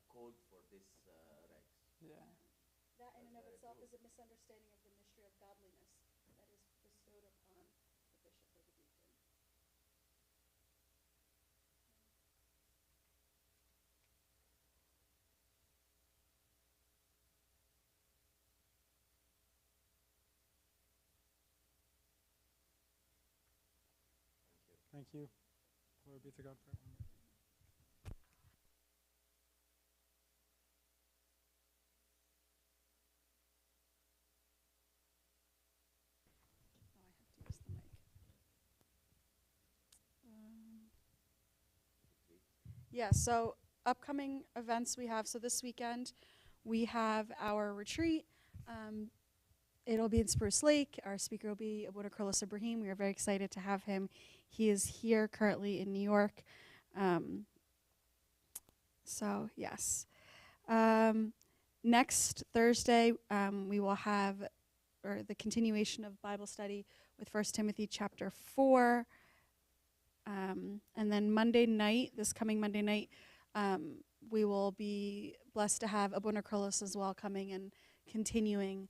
called for this ranks. Yeah. That in and of That's very itself true. is a misunderstanding of the mystery of godliness that is bestowed upon the bishop or the deacon. Thank you. Thank you. Glory be to God forever. Oh, I have to use the mic. Yeah, so upcoming events we have. So this weekend we have our retreat. It'll be in Spruce Lake. Our speaker will be Abuna Carlos Ibrahim. We are very excited to have him. He is here currently in New York. So, yes. Next Thursday, we will have the continuation of Bible study with 1 Timothy chapter 4. And then Monday night, this coming Monday night, we will be blessed to have Abuna Carlos as well coming and continuing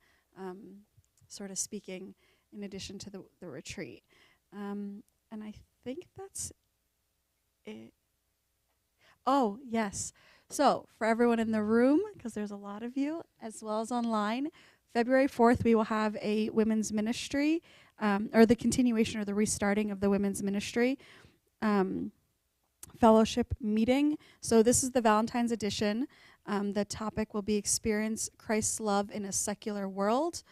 sort of speaking in addition to the retreat. And I think that's it. Oh, yes. So for everyone in the room, because there's a lot of you, as well as online, February 4th, we will have a women's ministry, or the continuation or the restarting of the women's ministry fellowship meeting. So this is the Valentine's edition. The topic will be Experience Christ's Love in a Secular World.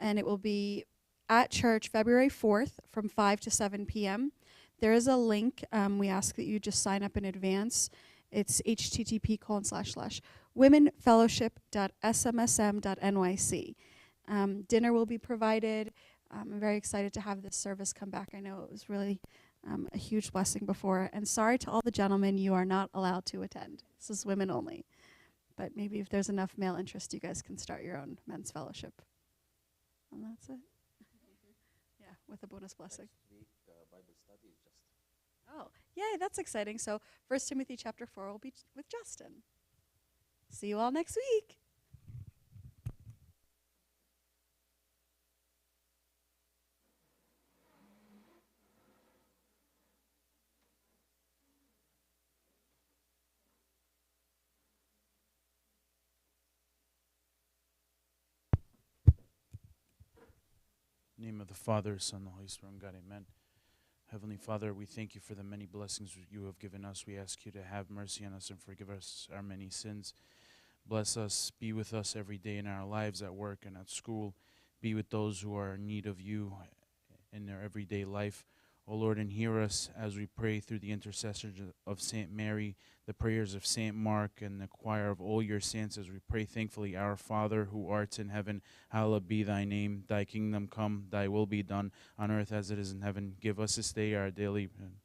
And it will be at church February 4th from 5 to 7 p.m. There is a link. We ask that you just sign up in advance. It's http://womenfellowship.smsm.nyc. Dinner will be provided. I'm very excited to have this service come back. I know it was really a huge blessing before. And sorry to all the gentlemen, you are not allowed to attend. This is women only. But maybe if there's enough male interest, you guys can start your own men's fellowship. And that's it. Yeah, with a bonus blessing. Next week, Bible study is just. Oh, yay, that's exciting. So 1 Timothy chapter 4 will be with Justin. See you all next week. In the name of the Father, Son, and the Holy Spirit, God, amen. Heavenly Father, we thank you for the many blessings you have given us. We ask you to have mercy on us and forgive us our many sins. Bless us, be with us every day in our lives, at work and at school. Be with those who are in need of you in their everyday life. O Lord, and hear us as we pray through the intercession of Saint Mary, the prayers of Saint Mark, and the choir of all your saints, as we pray thankfully, Our Father, who art in heaven, hallowed be thy name. Thy kingdom come, thy will be done, on earth as it is in heaven. Give us this day our daily bread.